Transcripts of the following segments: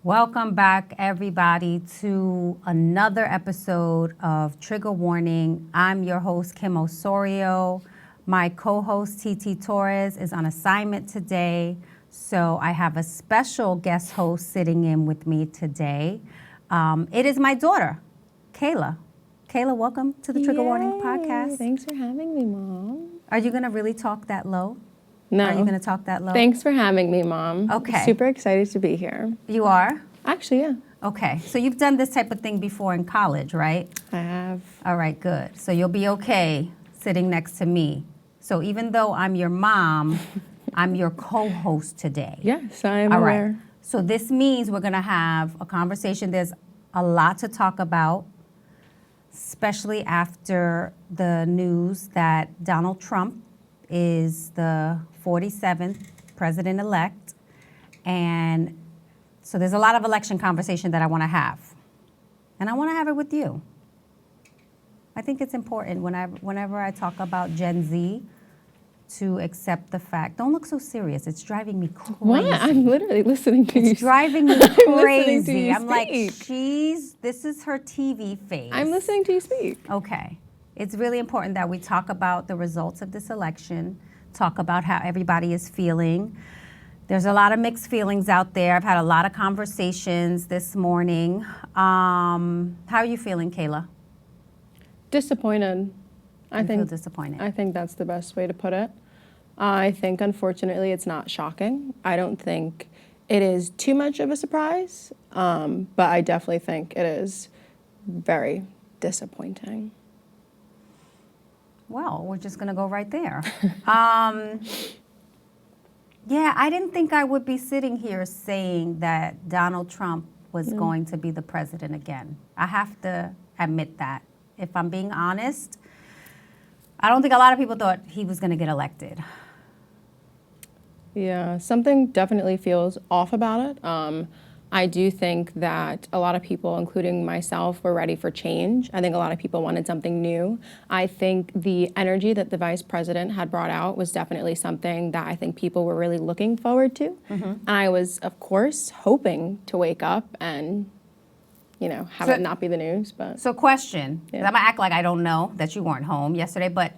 Welcome back, everybody, to another episode of Trigger Warning. I'm your host, Kim Osorio. My co-host, TT Torrez, is on assignment today, so I have a special guest host sitting in with me today. It is my daughter, Kayla. Kayla, welcome to the Trigger Warning podcast. Thanks for having me, Mom. Are you going to really talk that low? No. Are you going to talk that low? Thanks for having me, Mom. Okay. Super excited to be here. You are? Actually, yeah. Okay. So you've done this type of thing before in college, right? I have. All right, good. So you'll be okay sitting next to me. So even though I'm your mom, I'm your co-host today. Yes, I am All aware. right. So this means we're going to have a conversation. There's a lot to talk about, especially after the news that Donald Trump is the 47th president-elect. And so there's a lot of election conversation that I want to have. And I want to have it with you. I think it's important whenever I talk about Gen Z to accept the fact. Don't look so serious. It's driving me crazy. What? I'm literally listening to you. It's driving me listening to crazy. you I'm like, speak. this is her TV face. I'm listening to you speak. Okay. It's really important that we talk about the results of this election, talk about how everybody is feeling. There's a lot of mixed feelings out there. I've had a lot of conversations this morning. How are you feeling, Kayla? Disappointed. I feel disappointed. I think that's the best way to put it. I think, unfortunately, it's not shocking. I don't think it is too much of a surprise, but I definitely think it is very disappointing. Well, we're just going to go right there. Yeah, I didn't think I would be sitting here saying that Donald Trump was going to be the president again. I have to admit that. If I'm being honest, I don't think a lot of people thought he was going to get elected. Yeah, something definitely feels off about it. I do think that a lot of people, including myself, were ready for change. I think a lot of people wanted something new. I think the energy that the vice president had brought out was definitely something that I think people were really looking forward to. Mm-hmm. And I was, of course, hoping to wake up and, have it not be the news. But So question, 'cause I'm going to act like I don't know that you weren't home yesterday, but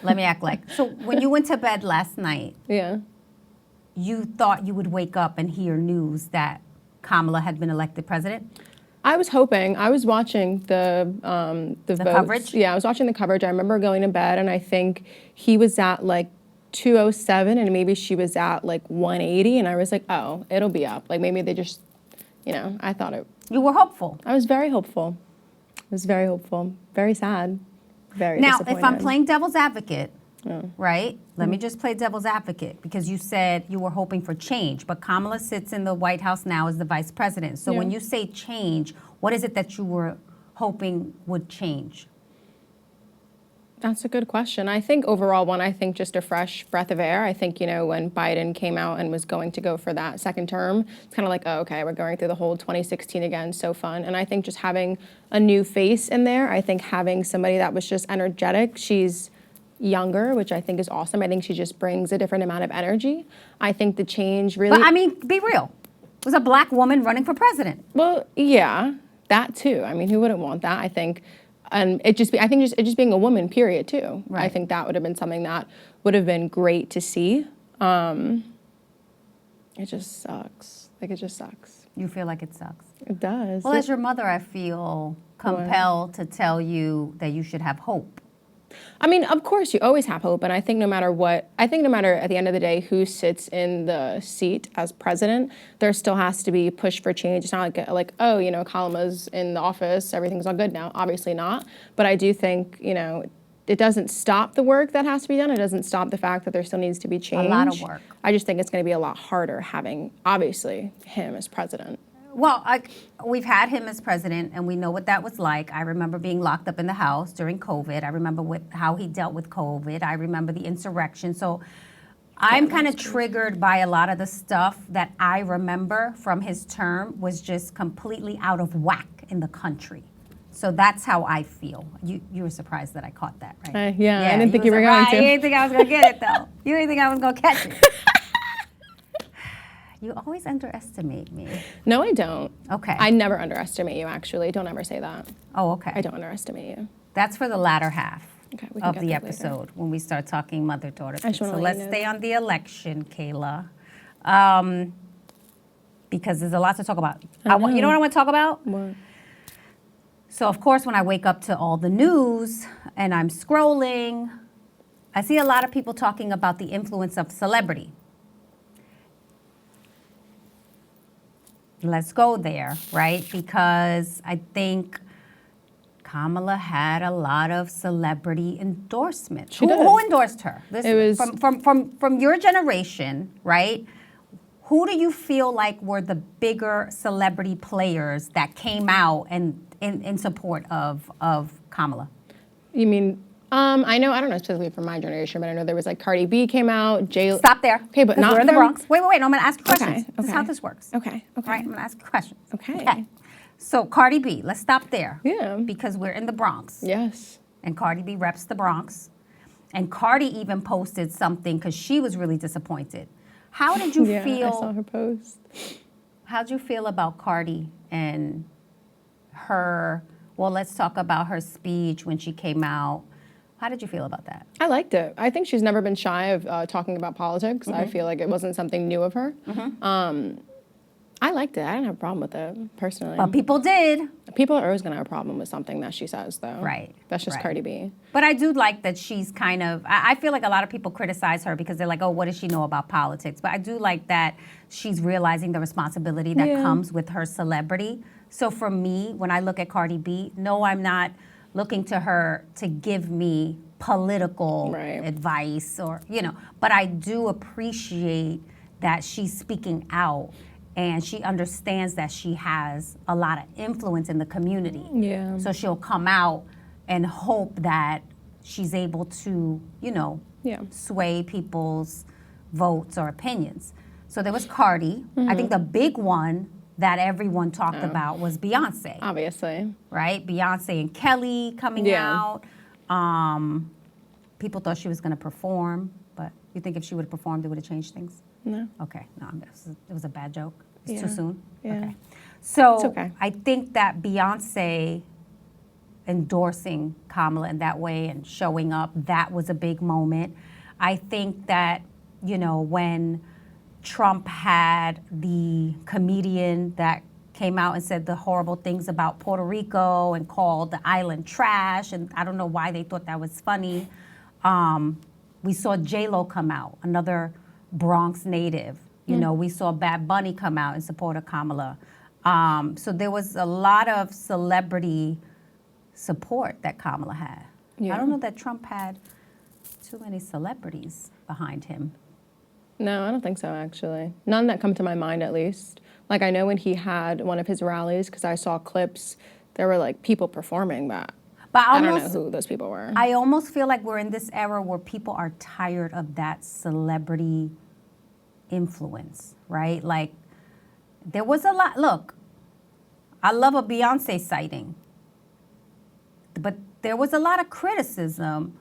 let me act like. So when you went to bed last night, you thought you would wake up and hear news that Kamala had been elected president? I was hoping. I was watching the votes. Coverage? Yeah, I was watching the coverage. I remember going to bed, and I think he was at like 207, and maybe she was at like 180, and I was like, oh, it'll be up. Like maybe they just, I thought it. You were hopeful. I was very hopeful. I was very hopeful. Very sad. Very Now, disappointed. if I'm playing devil's advocate, right? Let me just play devil's advocate because you said you were hoping for change, but Kamala sits in the White House now as the vice president. So when you say change, what is it that you were hoping would change? That's a good question. I think overall, I think just a fresh breath of air. I think, when Biden came out and was going to go for that second term, it's kind of like, oh, okay, we're going through the whole 2016 again, so fun. And I think just having a new face in there, I think having somebody that was just energetic, she's younger, which I think is awesome. I think she just brings a different amount of energy. I think the change really... But I mean, be real. It was a black woman running for president. Well, yeah, that too. I mean, who wouldn't want that? I think... And it just being a woman, period, too. Right. I think that would have been something that would have been great to see. It just sucks. Like, it just sucks. You feel like it sucks? It does. Well, as your mother, I feel compelled to tell you that you should have hope. I mean, of course, you always have hope, and I think no matter at the end of the day who sits in the seat as president, there still has to be push for change. It's not like oh, Kamala's in the office, everything's all good now. Obviously not. But I do think, it doesn't stop the work that has to be done. It doesn't stop the fact that there still needs to be change. A lot of work. I just think it's going to be a lot harder having, obviously, him as president. Well, we've had him as president, and we know what that was like. I remember being locked up in the house during COVID. I remember how he dealt with COVID. I remember the insurrection. So I'm kind of triggered by a lot of the stuff that I remember from his term was just completely out of whack in the country. So that's how I feel. You were surprised that I caught that, right? Yeah, I didn't think you were going to. You didn't think I was going to get it, though. You didn't think I was going to catch it. You always underestimate me. No, I don't. Okay. I never underestimate you, actually. Don't ever say that. Oh, okay. I don't underestimate you. That's for the latter half Okay, we can of get the that later. episode when we start talking mother-daughter. I just So wanna let let's you know stay that. on the election, Kayla, because there's a lot to talk about. You know what I want to talk about? What? So, of course, when I wake up to all the news and I'm scrolling, I see a lot of people talking about the influence of celebrity. Let's go there, right? Because I think Kamala had a lot of celebrity endorsements. She did. Who endorsed her? This, It was- from your generation, right? Who do you feel like were the bigger celebrity players that came out and in support of Kamala? You mean, I don't know specifically from my generation, but I know there was like Cardi B came out, J. Stop there. Okay, but 'cause not we're in the from- Bronx. Wait. No, I'm going to ask you questions. Okay, This is how okay. this works. Okay. All right, I'm going to ask you questions. Okay. So Cardi B, let's stop there. Yeah. Because we're in the Bronx. Yes. And Cardi B reps the Bronx. And Cardi even posted something because she was really disappointed. How did you Yeah, feel? I saw her post. How did you feel about Cardi and her? Well, let's talk about her speech when she came out. How did you feel about that? I liked it. I think she's never been shy of talking about politics. I feel like it wasn't something new of her. I liked it. I didn't have a problem with it, personally. But people did. People are always going to have a problem with something that she says, though. Right. That's just right. Cardi B. But I do like that she's kind of, I feel like a lot of people criticize her because they're like, oh, what does she know about politics? But I do like that she's realizing the responsibility that Yeah. comes with her celebrity. So for me, when I look at Cardi B, no, I'm not looking to her to give me political Right. advice or, but I do appreciate that she's speaking out and she understands that she has a lot of influence in the community. Yeah. So she'll come out and hope that she's able to, Yeah. sway people's votes or opinions. So there was Cardi. I think the big one that everyone talked about was Beyonce, Obviously. right? Beyonce and Kelly coming Yeah. out. People thought she was going to perform, but you think if she would have performed, it would have changed things? No. Okay, no, it was a bad joke. It's Yeah. too soon? Yeah. Okay. So It's okay. I think that Beyonce endorsing Kamala in that way and showing up, that was a big moment. I think that, when Trump had the comedian that came out and said the horrible things about Puerto Rico and called the island trash, and I don't know why they thought that was funny. We saw J-Lo come out, another Bronx native. We saw Bad Bunny come out in support of Kamala. So there was a lot of celebrity support that Kamala had. Yeah. I don't know that Trump had too many celebrities behind him. No, I don't think so, actually. None that come to my mind, at least. Like, I know when he had one of his rallies, because I saw clips, there were, like, people performing that. But I don't know who those people were. I almost feel like we're in this era where people are tired of that celebrity influence, right? Like, there was a lot. Look, I love a Beyonce sighting, but there was a lot of criticism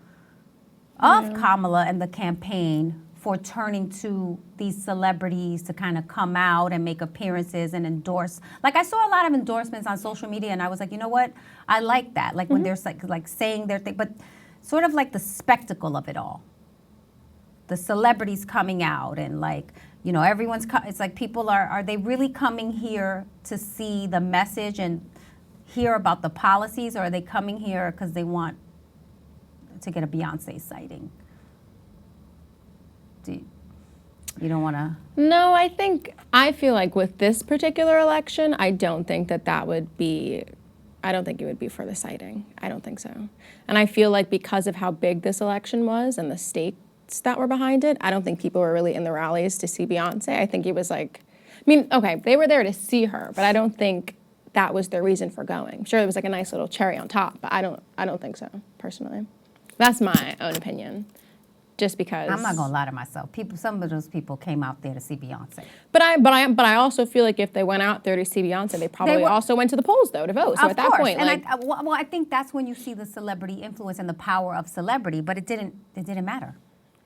of Kamala and the campaign for turning to these celebrities to kind of come out and make appearances and endorse. Like, I saw a lot of endorsements on social media, and I was like, you know what? I like that. Like, when there's like saying their thing, but sort of like the spectacle of it all. The celebrities coming out and like, everyone's, it's like people are they really coming here to see the message and hear about the policies, or are they coming here because they want to get a Beyonce sighting? You don't want to? No, I feel like with this particular election, I don't think that would be, I don't think it would be for the sighting. I don't think so. And I feel like because of how big this election was and the stakes that were behind it, I don't think people were really in the rallies to see Beyonce. I think it was like, okay, they were there to see her, but I don't think that was their reason for going. Sure, it was like a nice little cherry on top, but I don't think so, personally. That's my own opinion. Just because I'm not gonna lie to myself. Some of those people came out there to see Beyonce. But I also feel like if they went out there to see Beyonce, they probably also went to the polls though to vote. So Of at that course. point, And like, I think that's when you see the celebrity influence and the power of celebrity. But it didn't matter.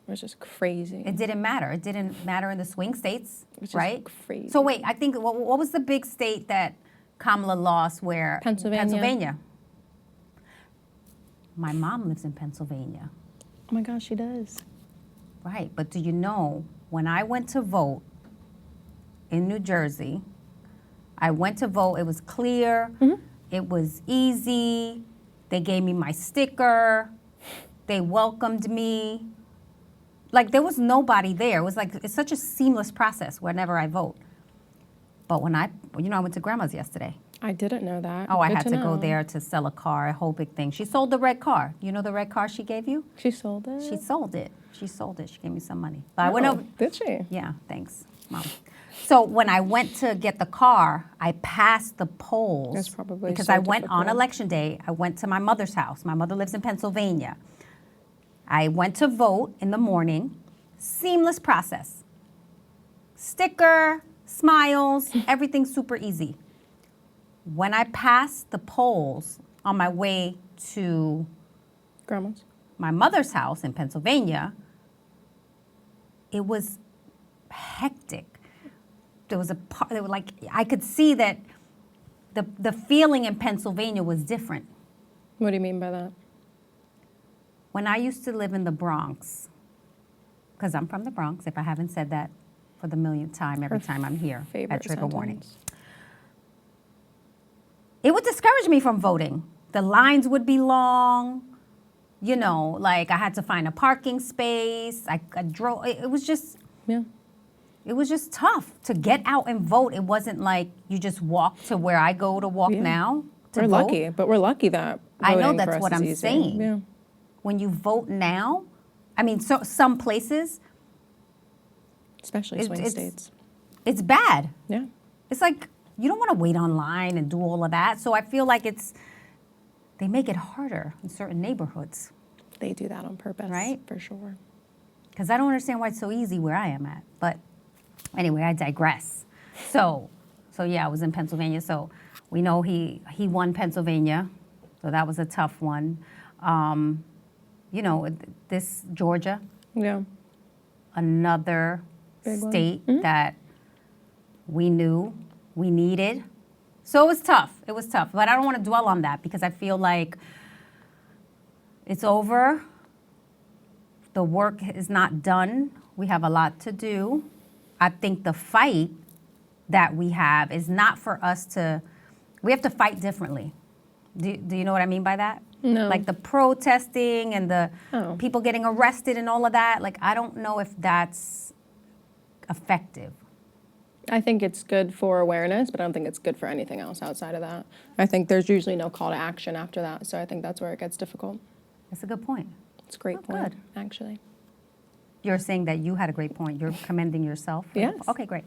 was just crazy. It didn't matter. It didn't matter in the swing states, Which is right? crazy. So wait, I think what was the big state that Kamala lost? Where Pennsylvania. My mom lives in Pennsylvania. Oh my gosh, she does. Right, but do you know when I went to vote in New Jersey? I went to vote. It was clear. It was easy. They gave me my sticker. They welcomed me. Like, there was nobody there. It was like, it's such a seamless process whenever I vote. But when I went to grandma's yesterday. I didn't know that. Oh, I Good had to go know. there to sell a car, a whole big thing. She sold the red car. You know the red car she gave you? She sold it? She sold it. She sold it. She gave me some money. But I went over. Did she? Yeah, thanks, Mom. So when I went to get the car, I passed the polls. That's probably because so I went on difficult. election day. I went to my mother's house. My mother lives in Pennsylvania. I went to vote in the morning. Seamless process. Sticker, smiles, everything super easy. When I passed the polls on my way to Grandma's. my mother's house in Pennsylvania, it was hectic. There was a part, they were like, I could see that the feeling in Pennsylvania was different. What do you mean by that? When I used to live in the Bronx, because I'm from the Bronx, if I haven't said that for the millionth time every time I'm here Favorite at Trigger Warning. sentence. It would discourage me from voting. The lines would be long. You know, like I had to find a parking space. I drove. It was just. Yeah. It was just tough to get out and vote. It wasn't like you just walk to where I go to walk Yeah. now to We're vote. lucky, but we're lucky that I know voting for that's us what is I'm easy. saying. Yeah. When you vote now, I mean, so some places Especially swing states. it's bad. Yeah. It's like you don't want to wait online and do all of that. So I feel like they make it harder in certain neighborhoods. They do that on purpose. Right? For sure. Because I don't understand why it's so easy where I am at. But anyway, I digress. So yeah, I was in Pennsylvania. So we know he won Pennsylvania. So that was a tough one. You know, this Georgia, Yeah. another Big one. state that we knew we needed. So it was tough. It was tough. But I don't want to dwell on that because I feel like it's over. The work is not done. We have a lot to do. I think the fight that we have is not for us to, we have to fight differently. Do you know what I mean by that? No. Like the protesting and the Oh. people getting arrested and all of that. Like, I don't know if that's effective. I think it's good for awareness, but I don't think it's good for anything else outside of that. I think there's usually no call to action after that, so I think that's where it gets difficult. That's a good point. It's a great Oh, point, good. actually. You're saying that you had a great point. You're commending yourself. Yes. Okay, great.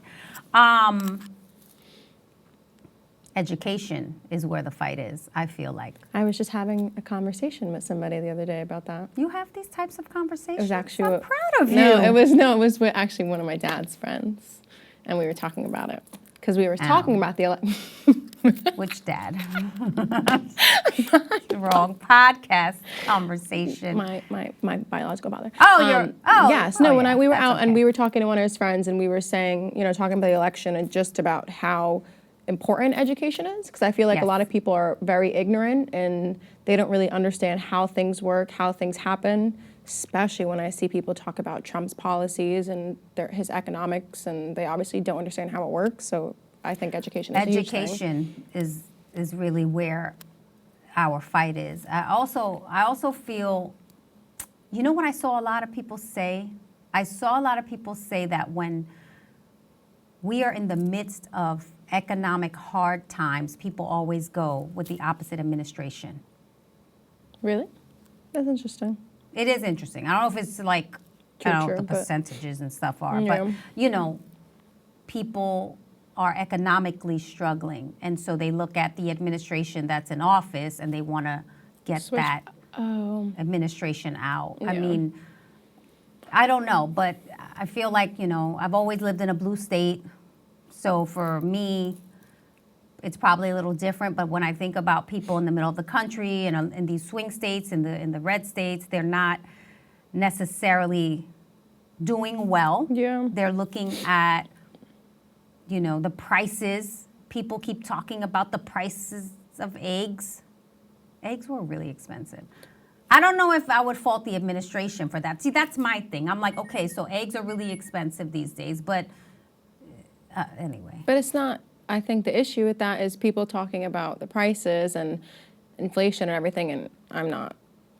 Education is where the fight is, I feel like. I was just having a conversation with somebody the other day about that. You have these types of conversations. It was actually I'm proud of you. No, it was with actually one of my dad's friends, and we were talking about it because we were talking about the Which dad? Wrong podcast conversation. my biological father. Yes, no. When we were that's out and okay. we were talking to one of his friends, and we were saying, talking about the election and just about how important education is, because I feel like a Yes. lot of people are very ignorant and they don't really understand how things work, how things happen. Especially when I see people talk about Trump's policies and his economics, and they obviously don't understand how it works. So I think education is a huge thing. Education is really where our fight is. I also feel, what I saw a lot of people say? I saw a lot of people say that when we are in the midst of economic hard times, people always go with the opposite administration. Really? That's interesting. It is interesting. I don't know if it's like, I don't know True, what the but- percentages and stuff are, Yeah. but, people are economically struggling. And so they look at the administration that's in office and they want to get Switch- that Oh, administration out. I Yeah. mean, I don't know, but I feel like, I've always lived in a blue state. So for me, it's probably a little different. But when I think about people in the middle of the country and in these swing states, in the red states, they're not necessarily doing well. Yeah. They're looking at, the prices. People keep talking about the prices of eggs. Eggs were really expensive. I don't know if I would fault the administration for that. See, that's my thing. I'm like, okay, so eggs are really expensive these days, but anyway. But it's not, I think the issue with that is people talking about the prices and inflation and everything, and I'm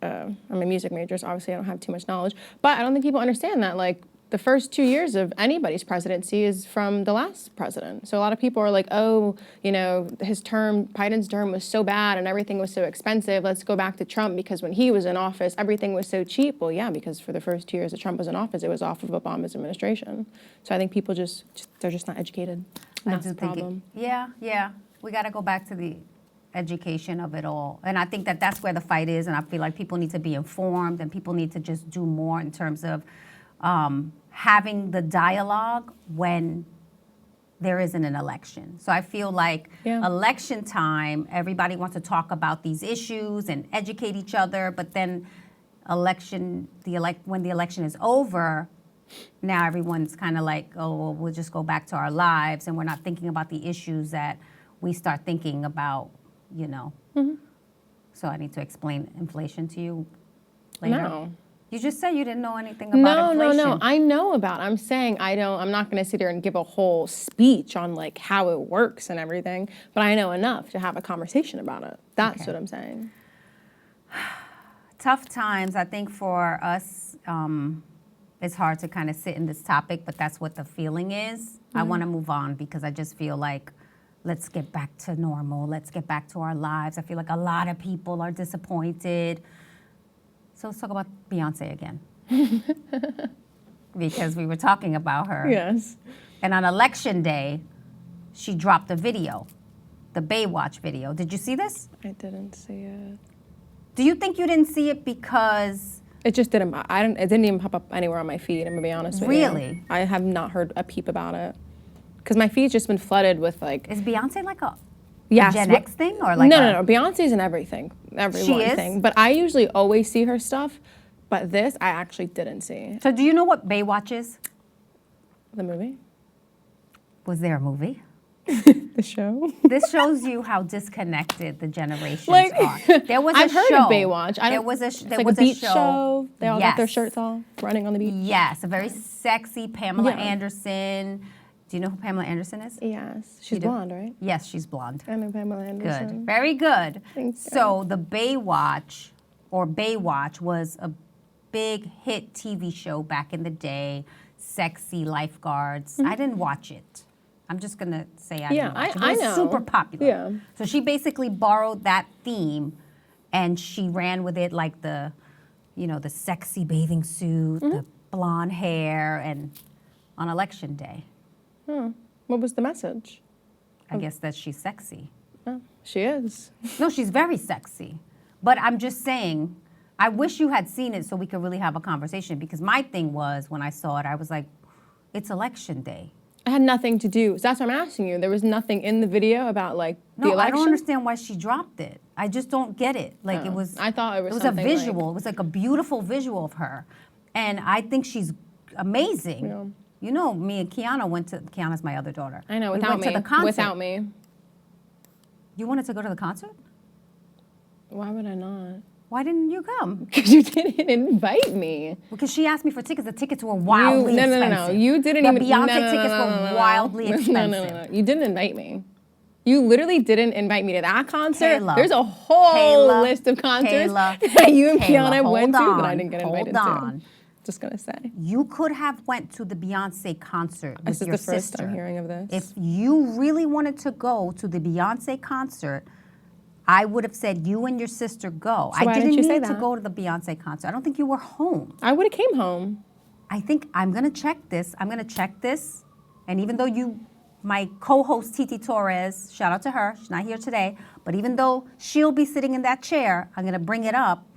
a music major, so obviously I don't have too much knowledge, but I don't think people understand that, like, the first 2 years of anybody's presidency is from the last president. So a lot of people are like, oh, Biden's term was so bad and everything was so expensive. Let's go back to Trump because when he was in office, everything was so cheap. Well, yeah, because for the first 2 years that Trump was in office, it was off of Obama's administration. So I think people they're just not educated. And that's the problem. Yeah. We got to go back to the education of it all. And I think that that's where the fight is. And I feel like people need to be informed and people need to just do more in terms of having the dialogue when there isn't an election. So I feel like election time, everybody wants to talk about these issues and educate each other, but then when the election is over, now everyone's kind of like, oh, well, we'll just go back to our lives and we're not thinking about the issues that we start thinking about, Mm-hmm. So I need to explain inflation to you later. No. You just said you didn't know anything about inflation. No. I know about it. I'm saying I'm not going to sit there and give a whole speech on like how it works and everything, but I know enough to have a conversation about it. That's what I'm saying. Tough times, I think for us, it's hard to kind of sit in this topic, but that's what the feeling is. Mm-hmm. I want to move on because I just feel like let's get back to normal. Let's get back to our lives. I feel like a lot of people are disappointed. So let's talk about Beyonce again. Because we were talking about her. Yes. And on election day, she dropped a video, the Baywatch video. Did you see this? I didn't see it. Do you think you didn't see it because... It just didn't, it didn't even pop up anywhere on my feed, I'm going to be honest with you. Really? I have not heard a peep about it. Because my feed's just been flooded with like... Is Beyonce like a... Yes. Gen X thing or like no. Beyonce's in everything. Everyone she is? thing. But I usually always see her stuff. But this, I actually didn't see. So do you know what Baywatch is? The movie? Was there a movie? The show? This shows you how disconnected the generations are. There was a I've show. Heard of Baywatch. There was a like a beach show. They all got their shirts off, running on the beach. Yes, a very sexy Pamela Anderson. Do you know who Pamela Anderson is? Yes. She's blonde, right? Yes, she's blonde. I know Pamela Anderson. Good. Very good. Thank you. So the Baywatch was a big hit TV show back in the day. Sexy lifeguards. I didn't watch it. I'm just going to say I didn't watch it. It was know. super popular. Yeah. So she basically borrowed that theme and she ran with it like the sexy bathing suit, the blonde hair, and on election day. What was the message? I guess that she's sexy. Oh, she is. No, she's very sexy. But I'm just saying, I wish you had seen it so we could really have a conversation because my thing was when I saw it, I was like, it's election day. It had nothing to do. So that's what I'm asking you. There was nothing in the video about like the election? No, I don't understand why she dropped it. I just don't get it. Like it was. I thought it was a something visual. like- It was like a beautiful visual of her, and I think she's amazing. Yeah. You know, me and Kiana Kiana's my other daughter. I know, we without went me. to the concert. Without me. You wanted to go to the concert? Why would I not? Why didn't you come? Because you didn't invite me. Because she asked me for tickets. The tickets were wildly expensive. No. You didn't the even. Beyonce no, tickets were wildly expensive. No. You didn't invite me. You literally didn't invite me to that concert. Kayla, There's a whole Kayla, list of concerts Kayla, that you and Kayla, Kiana went to hold that I on, didn't get invited hold on. to. Just gonna say. You could have went to the Beyonce concert with This is your the first sister. I'm hearing of this. If you really wanted to go to the Beyonce concert, I would have said you and your sister go. So why I didn't didn't you say need to that? go to the Beyonce concert. I don't think you were home. I would have came home. I think I'm gonna check this. And even though my co-host Titi Torrez, shout out to her, she's not here today, but even though she'll be sitting in that chair, I'm gonna bring it up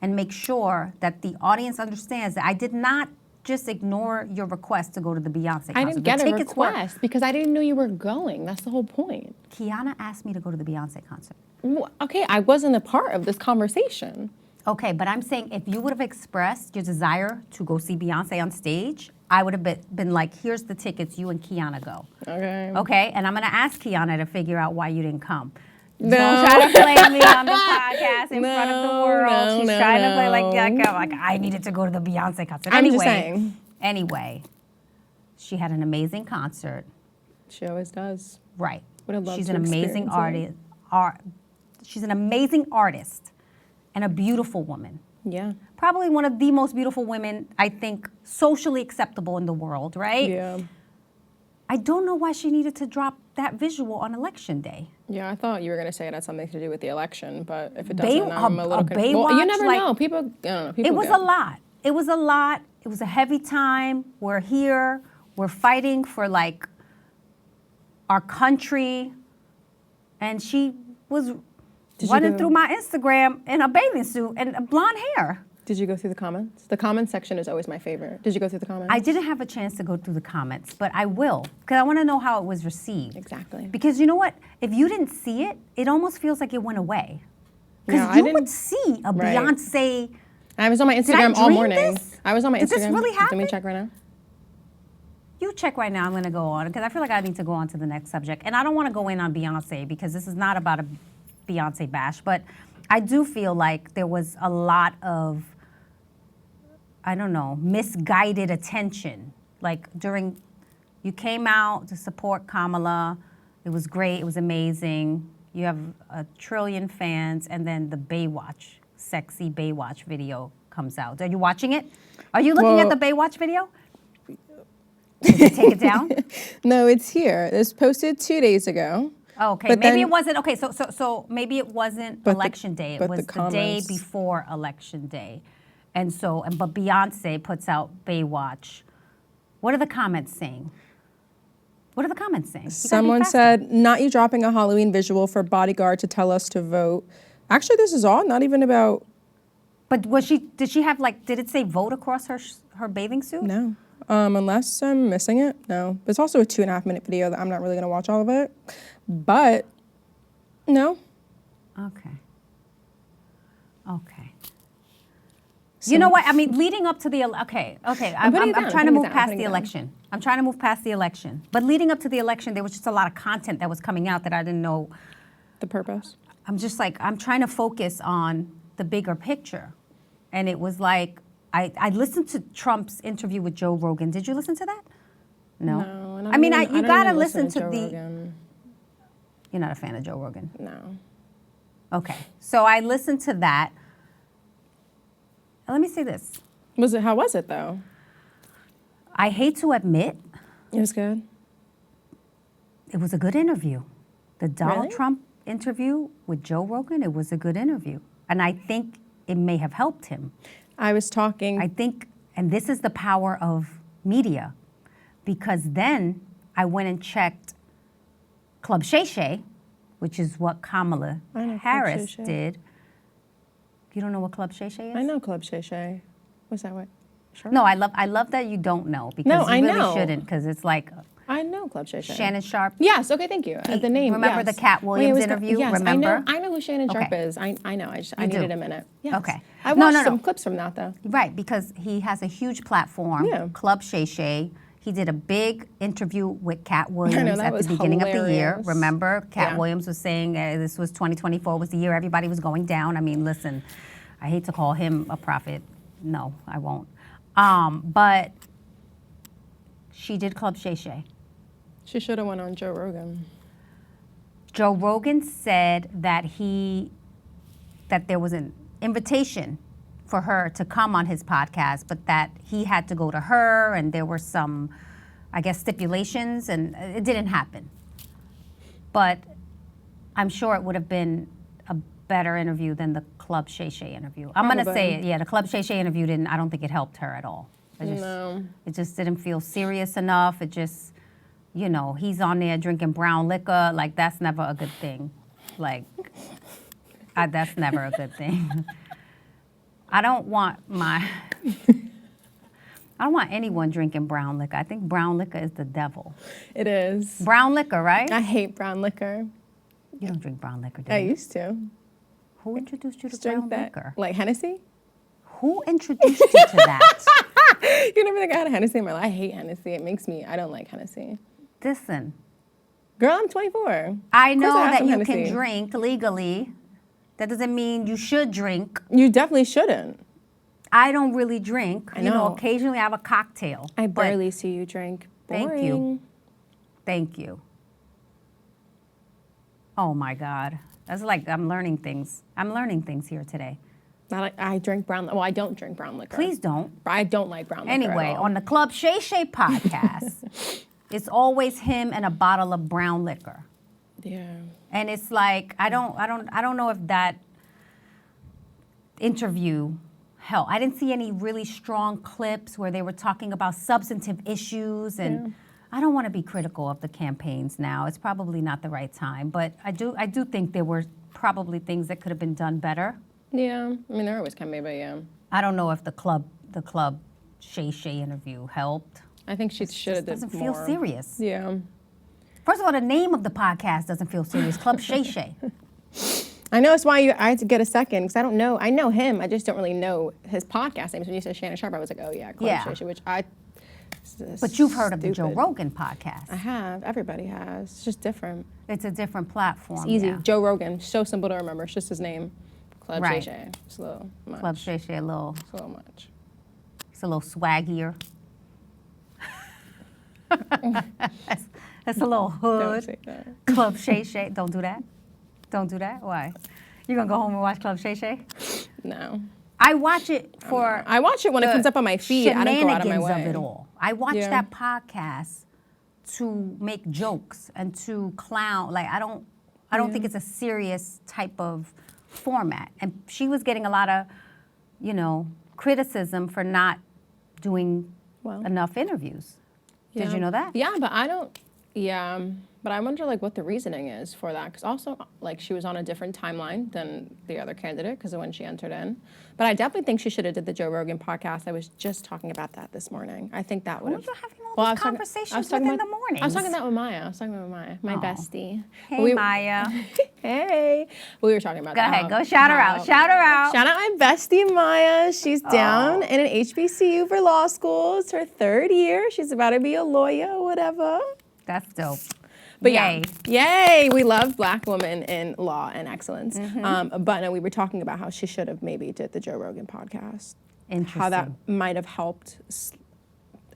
and make sure that the audience understands that I did not just ignore your request to go to the Beyonce concert. I didn't get a request because I didn't know you were going. That's the whole point. Kiana asked me to go to the Beyonce concert. Okay, I wasn't a part of this conversation. Okay, but I'm saying if you would have expressed your desire to go see Beyonce on stage, I would have been like, here's the tickets, you and Kiana go. Okay. Okay, and I'm gonna ask Kiana to figure out why you didn't come. No. Don't try to play me on the podcast in front of the world. No, She's no, trying to play no. like I needed to go to the Beyonce concert. I'm Anyway, just saying. Anyway, she had an amazing concert. She always does. Right. Would have loved She's to an amazing experience artist. She's an amazing artist and a beautiful woman. Yeah. Probably one of the most beautiful women, I think, socially acceptable in the world, right? Yeah. I don't know why she needed to drop that visual on election day. Yeah, I thought you were going to say it had something to do with the election, but if it doesn't, I'm a little Baywatch, well, you never like, know. People, I don't know. People it was a lot. It was a lot. It was a heavy time. We're here. We're fighting for like our country. And she was running through my Instagram in a bathing suit and blonde hair. Did you go through the comments? The comments section is always my favorite. Did you go through the comments? I didn't have a chance to go through the comments, but I will, because I want to know how it was received. Exactly. Because you know what? If you didn't see it, it almost feels like it went away. No, Because I you didn't- would see a Right. Beyonce. I was on my I Instagram all dream morning. this? I was on my Did Instagram. this really Let me happen? check right now. You check right now. I'm going to go on because I feel like I need to go on to the next subject. And I don't want to go in on Beyonce because this is not about a Beyonce bash. But I do feel like there was a lot of, I don't know, misguided attention. Like you came out to support Kamala. It was great. It was amazing. You have a trillion fans. And then the Baywatch, sexy Baywatch video comes out. Are you watching it? Are you looking at the Baywatch video? Did you take it down? No, it's here. It was posted 2 days ago. Oh, okay, But maybe then- it wasn't. Okay, so maybe it wasn't election day. It but was the the day comments- before election day, and but Beyonce puts out Baywatch. What are the comments saying? What are the comments saying? You gotta be Someone faster. said, not you dropping a Halloween visual for Bodyguard to tell us to vote. Actually, this is all not even about, But did she have did it say vote across her bathing suit? no. Unless I'm missing it, no. It's also a 2.5 minute video that I'm not really going to watch all of it. But, no. Okay. Okay. You know what? I mean, leading up to the okay. I'm putting it down, trying to I'm move putting it down, past putting the it down. election. I'm trying to move past the election. But leading up to the election, there was just a lot of content that was coming out that I didn't know. The purpose. I'm just I'm trying to focus on the bigger picture. And it was like, I listened to Trump's interview with Joe Rogan. Did you listen to that? No. No. And I mean, don't you even gotta listen listen to Joe the. Rogan. You're not a fan of Joe Rogan. No. Okay. So I listened to that. And let me say this. How was it though? I hate to admit, It was good. it was a good interview. The Donald Really? Trump interview with Joe Rogan, it was a good interview. And I think it may have helped him. I was talking. I think, and this is the power of media, because then I went and checked Club Shay Shay, which is what Kamala I know Club Harris Shay Shay. did. You don't know what Club Shay Shay is? I know Club Shay Shay. Was that what? Sure. No, I love that you don't know, because No, you I really know. shouldn't, because it's like I know Club Shay Shay. Shannon Sharp. Yes. Okay. Thank you. The name. Remember yes. the Cat Wait, it Williams was interview? Yes, Remember? I know who Shannon Sharp Okay. is. I know. I do. needed a minute. Yes. Okay. I No, watched no, some no. clips from that though. Right, because he has a huge platform, Yeah. Club Shay Shay. He did a big interview with Cat Williams that at was the beginning of the year. hilarious. Remember, Cat Yeah. Williams was saying this was 2024 was the year everybody was going down. I mean, listen, I hate to call him a prophet. No, I won't. But she did Club Shay Shay. She should have went on Joe Rogan. Joe Rogan said that there was an invitation for her to come on his podcast, but that he had to go to her, and there were some, I guess, stipulations, and it didn't happen. But I'm sure it would have been a better interview than the Club Shay Shay interview. I'm going to Probably. say it. Yeah, the Club Shay Shay interview I don't think it helped her at all. No. It just didn't feel serious enough. It just, he's on there drinking brown liquor. Like, that's never a good thing. Like, that's never a good thing. I don't want anyone drinking brown liquor. I think brown liquor is the devil. It is. Brown liquor, right? I hate brown liquor. You don't drink brown liquor, do I you? used to. Who introduced you to Drink brown that, liquor? like Hennessy. Who introduced you to that? You never think I had a Hennessy in my life? I hate Hennessy. I don't like Hennessy. Listen, Girl, I'm 24. I Of course know have that some you Hennessy. can drink legally. That doesn't mean you should drink. You definitely shouldn't. I don't really drink. I You know, know. occasionally I have a cocktail. I but barely see you drink. Boring. Thank you. Thank you. Oh my God. That's like I'm learning things. I'm learning things here today. I drink brown. Well, I don't drink brown liquor. Please don't. I don't like brown liquor. Anyway, at all. on the Club Shay Shay podcast, it's always him and a bottle of brown liquor. Yeah. And it's like I don't know if that interview helped. I didn't see any really strong clips where they were talking about substantive issues, and I don't want to be critical of the campaigns now. It's probably not the right time, but I do think there were probably things that could have been done better. Yeah. I mean, there always can be, but yeah. I don't know if the club Shay Shay interview helped. I think she should have It did doesn't more. feel serious. Yeah. First of all, the name of the podcast doesn't feel serious. Club Shay Shay. I know it's why I had to get a second because I don't know. I know him. I just don't really know his podcast names. When you said Shannon Sharp, I was like, oh yeah, Club Yeah. Shay Shay, which I. But you've heard of the Joe Stupid. Rogan podcast. I have. Everybody has. It's just different. It's a different platform. It's easy. Yeah. Joe Rogan. So simple to remember. It's just his name. Club Right. Shay Shay. It's a little much. Club Shay Shay, It's a little much. it's a little swaggier. that's a little Don't hood. say that. Club Shay Shay. Don't do that. Don't do that. Why? You gonna go home and watch Club Shay Shay? No. I watch it for I watch it when it comes up on my feed. I don't go out of my shenanigans way. of it all. I watch Yeah. that podcast to make jokes and to clown. Like I don't think it's a serious type of format. And she was getting a lot of, criticism for not doing Well. enough interviews. Did Yeah. you know that? Yeah, but I don't. Yeah, but I wonder like what the reasoning is for that because also like she was on a different timeline than the other candidate because of when she entered in. But I definitely think she should have did the Joe Rogan podcast. I was just talking about that this morning. I think that would Who have. are you having all these conversations with in the mornings? I was talking that with Maya. I was talking with Maya, my Oh. bestie. Hey, Maya. Hey, we were talking about. Go ahead, go shout her out. Shout her out. Shout out my bestie Maya. She's down in an HBCU for law school. It's her 3rd year. She's about to be a lawyer, whatever. That's dope. But Yay. yay! We love Black women in law and excellence. Mm-hmm. But no, we were talking about how she should have maybe did the Joe Rogan podcast. Interesting. How that might have helped.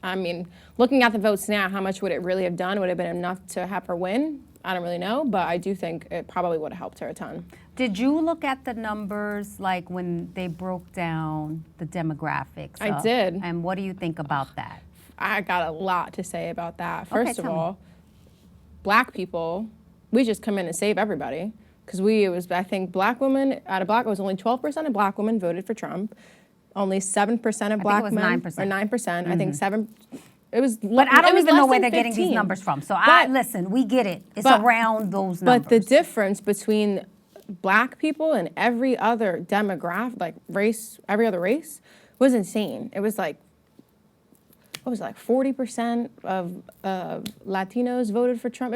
I mean, looking at the votes now, how much would it really have done? Would it have been enough to have her win? I don't really know, but I do think it probably would have helped her a ton. Did you look at the numbers like when they broke down the demographics? I did. And what do you think about that? I got a lot to say about that. First of tell me. all, Black people, we just come in and save everybody. Because I think Black women, it was only 12% of Black women voted for Trump. Only 7% of Black it was men, 9%. or 9%. I think 7, it was But I don't even know where they're getting these numbers from. So listen, we get it. It's but- around those numbers. But the difference between Black people and every other demographic, like race, every other race, was insane. It was like, what was it, like 40% of Latinos voted for Trump.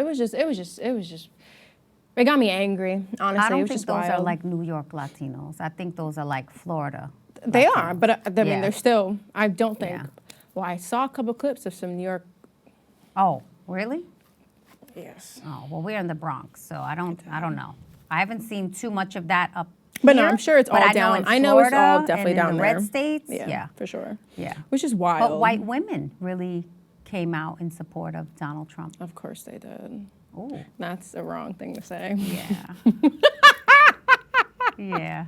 It got me angry, honestly. I It don't was think just those are wild. like New York Latinos. I think those are like Florida. They Latinos. are, but I mean, Yeah. they're still, I don't think, Yeah. well, I saw a couple clips of some New York, Oh, really? yes. Oh, well, we're in the Bronx, so I don't know. I haven't seen too much of that up But no, here, I'm sure it's but all I know down. in I know it's all Florida definitely and in down the there. red states. Yeah, for sure. Yeah. Which is wild. But white women really came out in support of Donald Trump. Of course they did. Oh, That's a wrong thing to say. yeah. Yeah.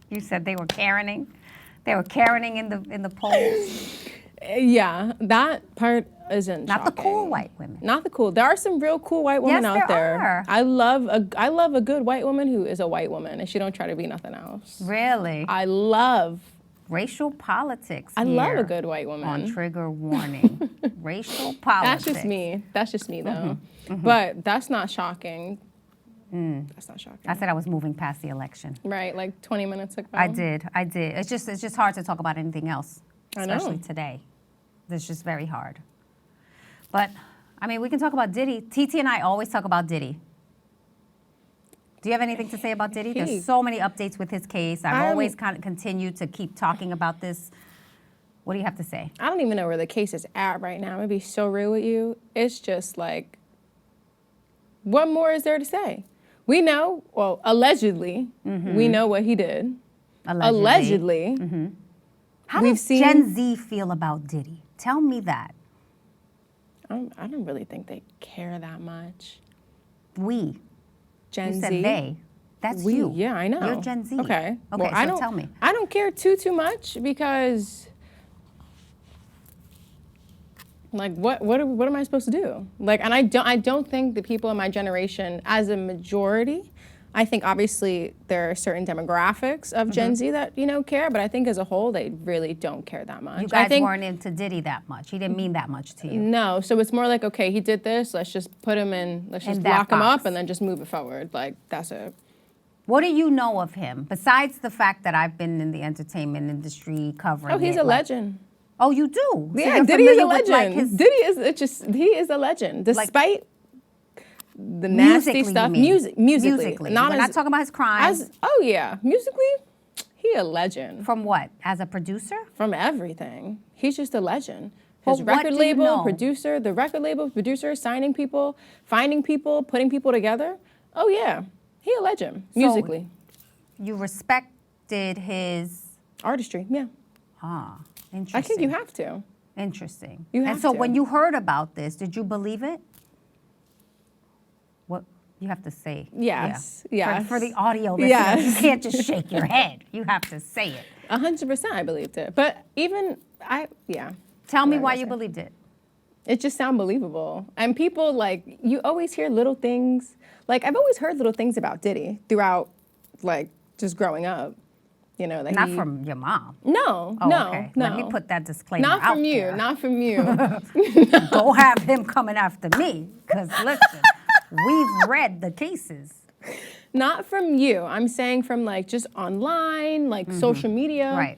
You said they were Karening. They were Karening in the polls. Yeah, that part isn't Not the shocking. cool white women. Not the cool. There are some real cool white women Yes, out there there. are. I love a good white woman who is a white woman and she don't try to be nothing else. Really? I love Racial politics. I love here a good white woman. on trigger warning. Racial politics. That's just me. That's just me though. But that's not shocking. That's not shocking. I said I was moving past the election. Right, like 20 minutes ago. I did. It's just hard to talk about anything else, I know. especially today. It's just very hard. But I mean, we can talk about Diddy. TT and I always talk about Diddy. Do you have anything to say about Diddy? There's so many updates with his case. I've always kind of continued to keep talking about this. What do you have to say? I don't even know where the case is at right now. I'm going to be so real with you. It's just like, what more is there to say? We know, well, allegedly, we know what he did. Allegedly. How does Gen Z feel about Diddy? Tell me that. I don't really think they care that much. We. Gen You said Z. they. That's We, you. yeah, I know. You're Gen Z. Okay. Okay, Well, so tell me. I don't care too much because, like, what am I supposed to do? Like, and I don't think the people in my generation, as a majority, I think obviously there are certain demographics of Gen Z that, care, but I think as a whole, they really don't care that much. You guys weren't into Diddy that much. He didn't mean that much to you. No, so it's more like, okay, he did this, let's just put him in, let's just lock him up and then just move it forward. Like, that's it. What do you know of him, besides the fact that I've been in the entertainment industry covering it? Oh, he's a legend. Oh, you do? Yeah, so Diddy is a legend. He is a legend. Despite the nasty stuff. Musically. We're not talking about his crimes. Musically, he a legend. From what? As a producer? From everything. He's just a legend. His Well, record label, producer, the record label, producer, signing people, finding people, putting people together. Oh yeah, he a legend, musically. You respected his artistry, yeah. Ah, interesting. I think you have to. Interesting. You have and so to. when you heard about this, did you believe it? What you have to say? Yes. Yeah. Yes. For the audio listeners, Yes. you can't just shake your head. You have to say it. 100%, I believed it. But even Tell me why you believed it. It just sounded believable. And people, like, you always hear little things. Like, I've always heard little things about Diddy throughout, like, just growing up. That Not from your mom. No, Oh, no, okay. no. Let me put that disclaimer Not out from you, there. not from you. Don't have him coming after me, because listen, we've read the cases. Not from you. I'm saying from, like, just online, like, social media. Right.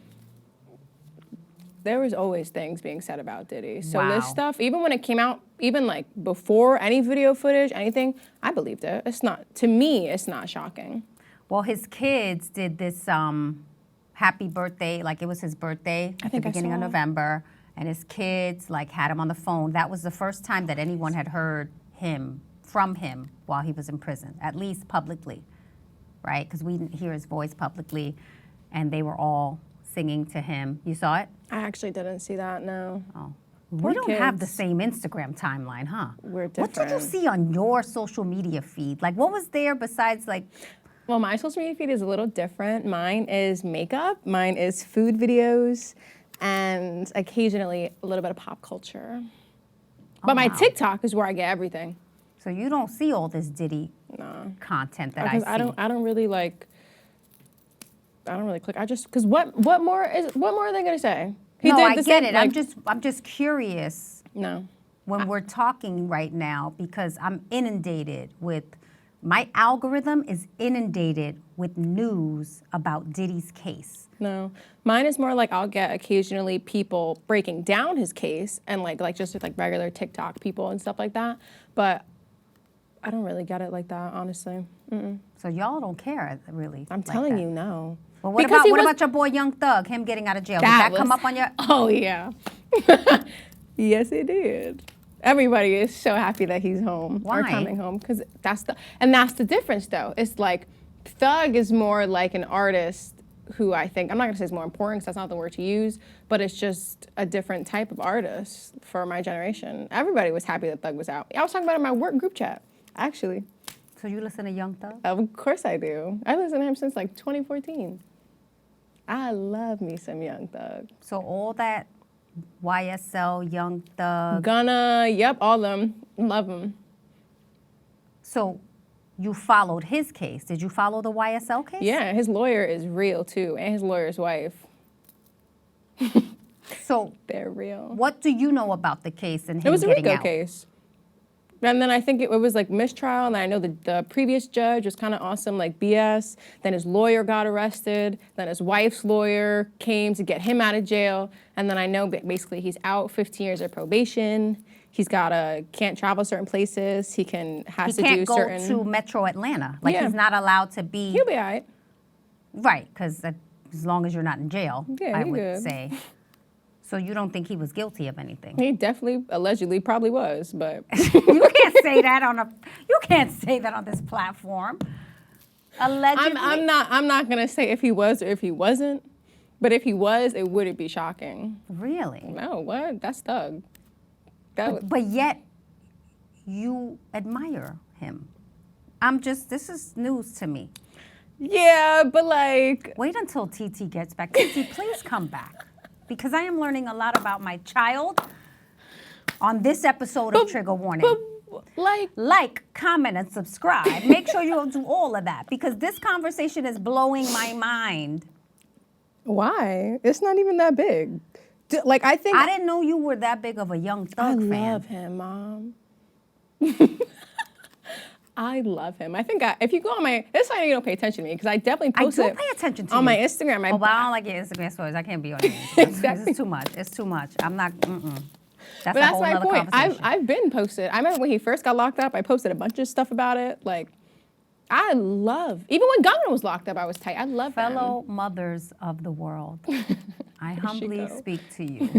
There was always things being said about Diddy. So Wow. this stuff, even when it came out, even like before any video footage, anything, I believed it. To me, it's not shocking. Well, his kids did this happy birthday, like it was his birthday at the beginning of November, and his kids like had him on the phone. That was the first time that anyone had heard from him while he was in prison, at least publicly, right? Because we didn't hear his voice publicly, and they were all singing to him. You saw it? I actually didn't see that, no. Oh. We don't have the same Instagram timeline, huh? We're different. What did you see on your social media feed? Like, what was there besides, like... Well, my social media feed is a little different. Mine is makeup. Mine is food videos. And occasionally a little bit of pop culture. But my TikTok is where I get everything. So you don't see all this Diddy content that I see? I don't really click. Because what more are they gonna say? I get it. I'm just curious. No. When we're talking right now, because I'm inundated with, my algorithm is inundated with news about Diddy's case. No, mine is more like I'll get occasionally people breaking down his case and like just with like regular TikTok people and stuff like that. But I don't really get it like that, honestly. Mm-mm. So y'all don't care, really? I'm telling you, no. Well, what about your boy Young Thug, him getting out of jail? Did that come up on your... Oh, yeah. Yes, it did. Everybody is so happy that he's home. Why? Or coming home. Because that's the difference, though. It's like, Thug is more like an artist who I think, I'm not going to say is more important because that's not the word to use, but it's just a different type of artist for my generation. Everybody was happy that Thug was out. I was talking about it in my work group chat, actually. So you listen to Young Thug? Of course I do. I listened to him since like 2014. I love me some Young Thug. So all that YSL, Young Thug. Gunna, yep, all them. Love them. So you followed his case. Did you follow the YSL case? Yeah, his lawyer is real too, and his lawyer's wife. So they're real. What do you know about the case and him It was a getting RICO out? case. And then I think it was like mistrial, and I know the previous judge was kind of awesome, like BS. Then his lawyer got arrested. Then his wife's lawyer came to get him out of jail. And then I know basically he's out 15 years of probation. He's can't travel certain places. He has to do can't go certain. to Metro Atlanta. Like, Yeah. he's not allowed to be. He'll be all right. Right, because as long as you're not in jail, Yeah, I he would good. say. So you don't think he was guilty of anything? He definitely, allegedly, probably was, but You can't say that on this platform. Allegedly. I'm not gonna say if he was or if he wasn't. But if he was, it wouldn't be shocking. Really? No, what? That's thug. But yet, you admire him. This is news to me. Yeah, but like. Wait until TT gets back. TT, please come back. Because I am learning a lot about my child on this episode of Trigger Warning. Like, comment, and subscribe. Make sure you do all of that. Because this conversation is blowing my mind. Why? It's not even that big. Like, I think. I didn't know you were that big of a Young Thug fan. I love him, Mom. I love him. I think if you go on that's why you don't pay attention to me, because I definitely post I do pay attention to on you. my Instagram. But I don't like your Instagram stories. I can't be on your Instagram Exactly. It's too much. It's too much. I'm not, That's But a that's whole my nother point. conversation. I've been posted. I remember when he first got locked up, I posted a bunch of stuff about it. Like, even when Gunner was locked up, I was tight. I love Fellow mothers of the world, I humbly go. speak to you.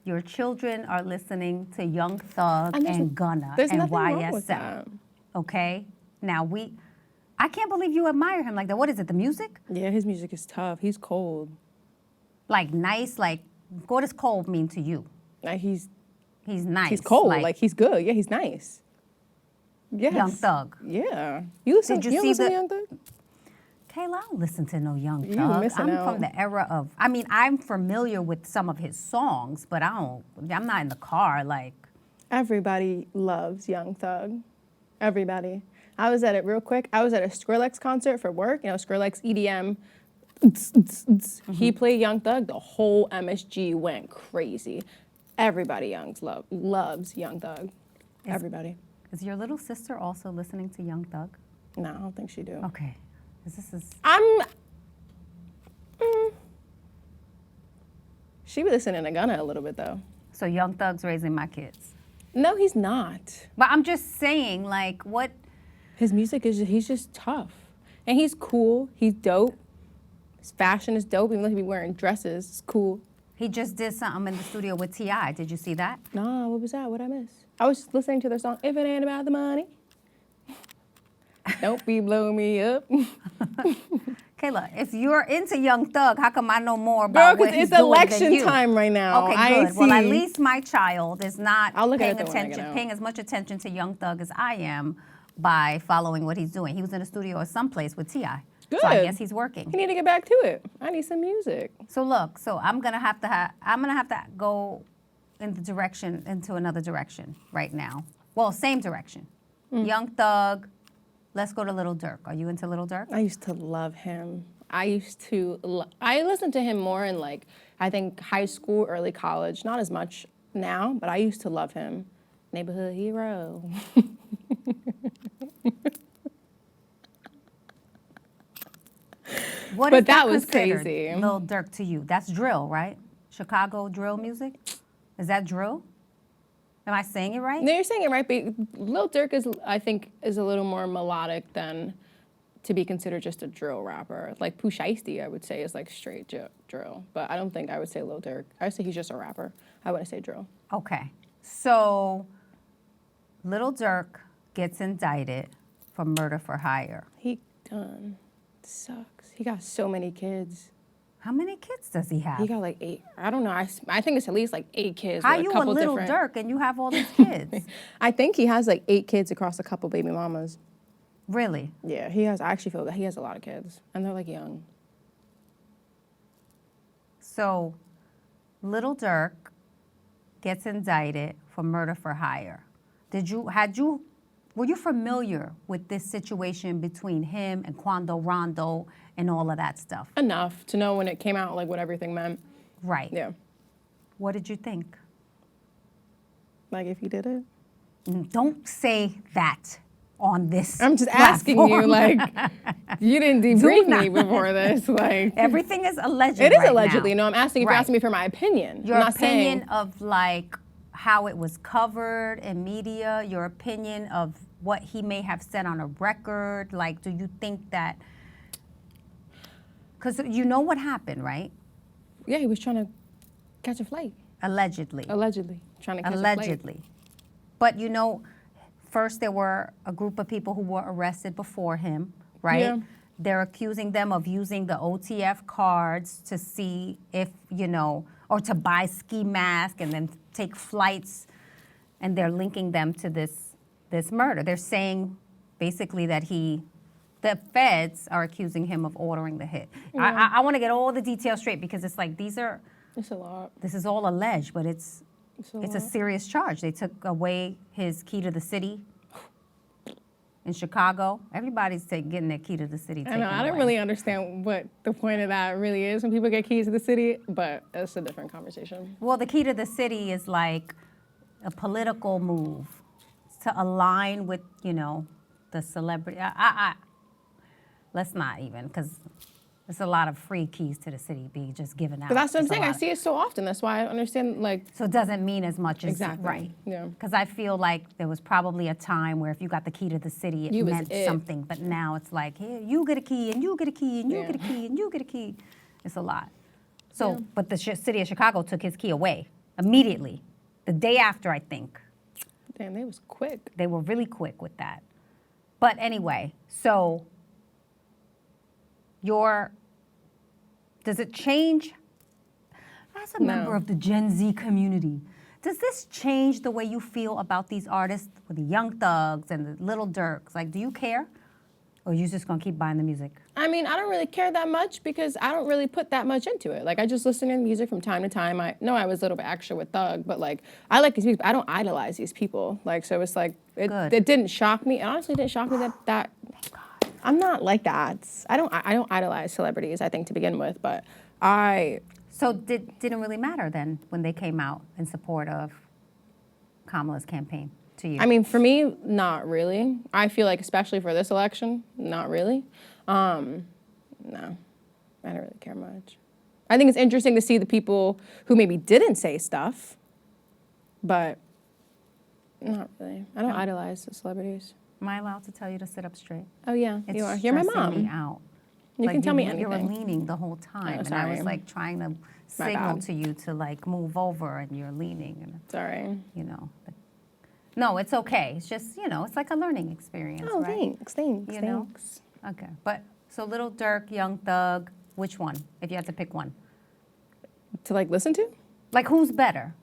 Your children are listening to Young Thug and Gunna There's and nothing wrong with YSL. that. Okay? Now I can't believe you admire him like that. What is it, the music? Yeah, his music is tough. He's cold. Like nice, like, what does cold mean to you? Like He's nice. he's cold. Like he's good. Yeah, he's nice. Yes. Young Thug. Yeah. You listen, Did you see listen the- to Young Thug? Kayla, I don't listen to no Young You Thug. missing I'm out. from the era of, I'm familiar with some of his songs, but I'm not in the car, like. Everybody loves Young Thug. Everybody. I was at it real quick. I was at a Skrillex concert for work. You know, Skrillex EDM. He played Young Thug. The whole MSG went crazy. Everybody loves Young Thug. Everybody. Is your little sister also listening to Young Thug? No, I don't think she do. Okay. 'Cause this is. She be listening to Gunna a little bit though. So Young Thug's raising my kids. No, he's not. But I'm just saying, like, what? His music he's just tough. And he's cool. He's dope. His fashion is dope, even though he be wearing dresses. It's cool. He just did something in the studio with T.I. Did you see that? Nah, what was that? What'd I miss? I was just listening to their song, If It Ain't About the Money. Don't be blowing me up. Kayla, if you're into Young Thug, how come I know more Girl, about what because he's it's doing than election you? time right now. Okay, I good. Well, at see. least my child is not I'll look paying at it when I get out. paying as much attention to Young Thug as I am by following what he's doing. He was in the studio or someplace with T.I. Good. So I guess he's working. You need to get back to it. I need some music. So look, I'm gonna have to go into another direction right now. Well, same direction. Young Thug. Let's go to Lil Durk. Are you into Lil Durk? I used to love him. I listened to him more in I think high school, early college. Not as much now, but I used to love him. Neighborhood hero. What But is that was considered, crazy. Lil Durk to you? That's drill, right? Chicago drill music? Is that drill? Am I saying it right? No, you're saying it right, but Lil Durk I think is a little more melodic than to be considered just a drill rapper. Like Pooh Shiesty, I would say, is like straight drill. But I don't think I would say Lil Durk. I would say he's just a rapper. I wouldn't say drill. Okay. So, Lil Durk gets indicted for murder for hire. He done. Sucks. He got so many kids. How many kids does he have? He got 8. I don't know. I think it's at least 8 kids. How with you a couple Lil different. Durk and you have all these kids? I think he has 8 kids across a couple baby mamas. Really? Yeah, he has. I actually feel that he has a lot of kids, and they're young. So, Lil Durk gets indicted for murder for hire. Were you familiar with this situation between him and Quando Rondo and all of that stuff? Enough to know when it came out, what everything meant. Right. Yeah. What did you think? If he did it. Don't say that on this. I'm just asking you, platform. like, you didn't debrief not. me before this. Like, Everything is alleged. it is right allegedly. now. No, I'm asking if you're Right. asking me for my opinion. Your I'm not opinion saying, of like how it was covered in media, your opinion of what he may have said on a record. Like, do you think that, because you know what happened, right? yeah, he was trying to catch a flight. Allegedly. Allegedly. Trying to catch a flight. Allegedly. But you know, first there were a group of people who were arrested before him, right? Yeah. They're accusing them of using the OTF cards to see if, you know, or to buy ski masks and then take flights, and they're linking them to this murder. They're saying basically that the feds are accusing him of ordering the hit. Yeah. I want to get all the details straight because it's like It's a lot. this is all alleged, but it's a lot. serious charge. They took away his key to the city in Chicago. Everybody's getting their key to the city I taken know. I don't away. really understand what the point of that really is when people get keys to the city, but it's a different conversation. Well, the key to the city is like a political move to align with, you know, the celebrity. Let's not even, because there's a lot of free keys to the city being just given out. But that's what I'm It's a saying. I lot. see it so often. That's why I understand, like, So it doesn't mean as much as exactly. right. Yeah. Because I feel like there was probably a time where if you got the key to the city, it You was meant it. something. But now it's like, here, you get a key, and you get a key, and you Yeah. get a key, and you get a key. It's a lot. So, Yeah. but the city of Chicago took his key away immediately, the day after, I think. Damn, they was quick. They were really quick with that. But anyway, so does it change, as a member of the Gen Z community, does this change the way you feel about these artists with the Young Thugs and the Lil Durks? Like, do you care? Or you just gonna keep buying the music? I mean, I don't really care that much because I don't really put that much into it. Like, I just listen to music from time to time. I know I was a little bit extra with Thug, but like, I like these people. I don't idolize these people. Like, so it's like, Good. it didn't shock me. It honestly didn't shock me that I'm not like that. I don't idolize celebrities, I think, to begin with, but So didn't really matter then when they came out in support of Kamala's campaign to you? I mean, for me, not really. I feel like, especially for this election, not really. No, I don't really care much. I think it's interesting to see the people who maybe didn't say stuff, but not really. I don't idolize the celebrities. Am I allowed to tell you to sit up straight? Oh yeah, It's you are. You're my stressing me mom. out. You can tell me You were anything. leaning the whole time, Oh, and I was sorry. like trying to signal bad. to you to like move over, and you're leaning, and Sorry. you know. No, it's okay. It's just, you know, it's like a learning experience, Oh, right? thanks. You know? Thanks. Okay, but so Lil Durk, Young Thug, which one? If you had to pick one, To like listen to? like who's better?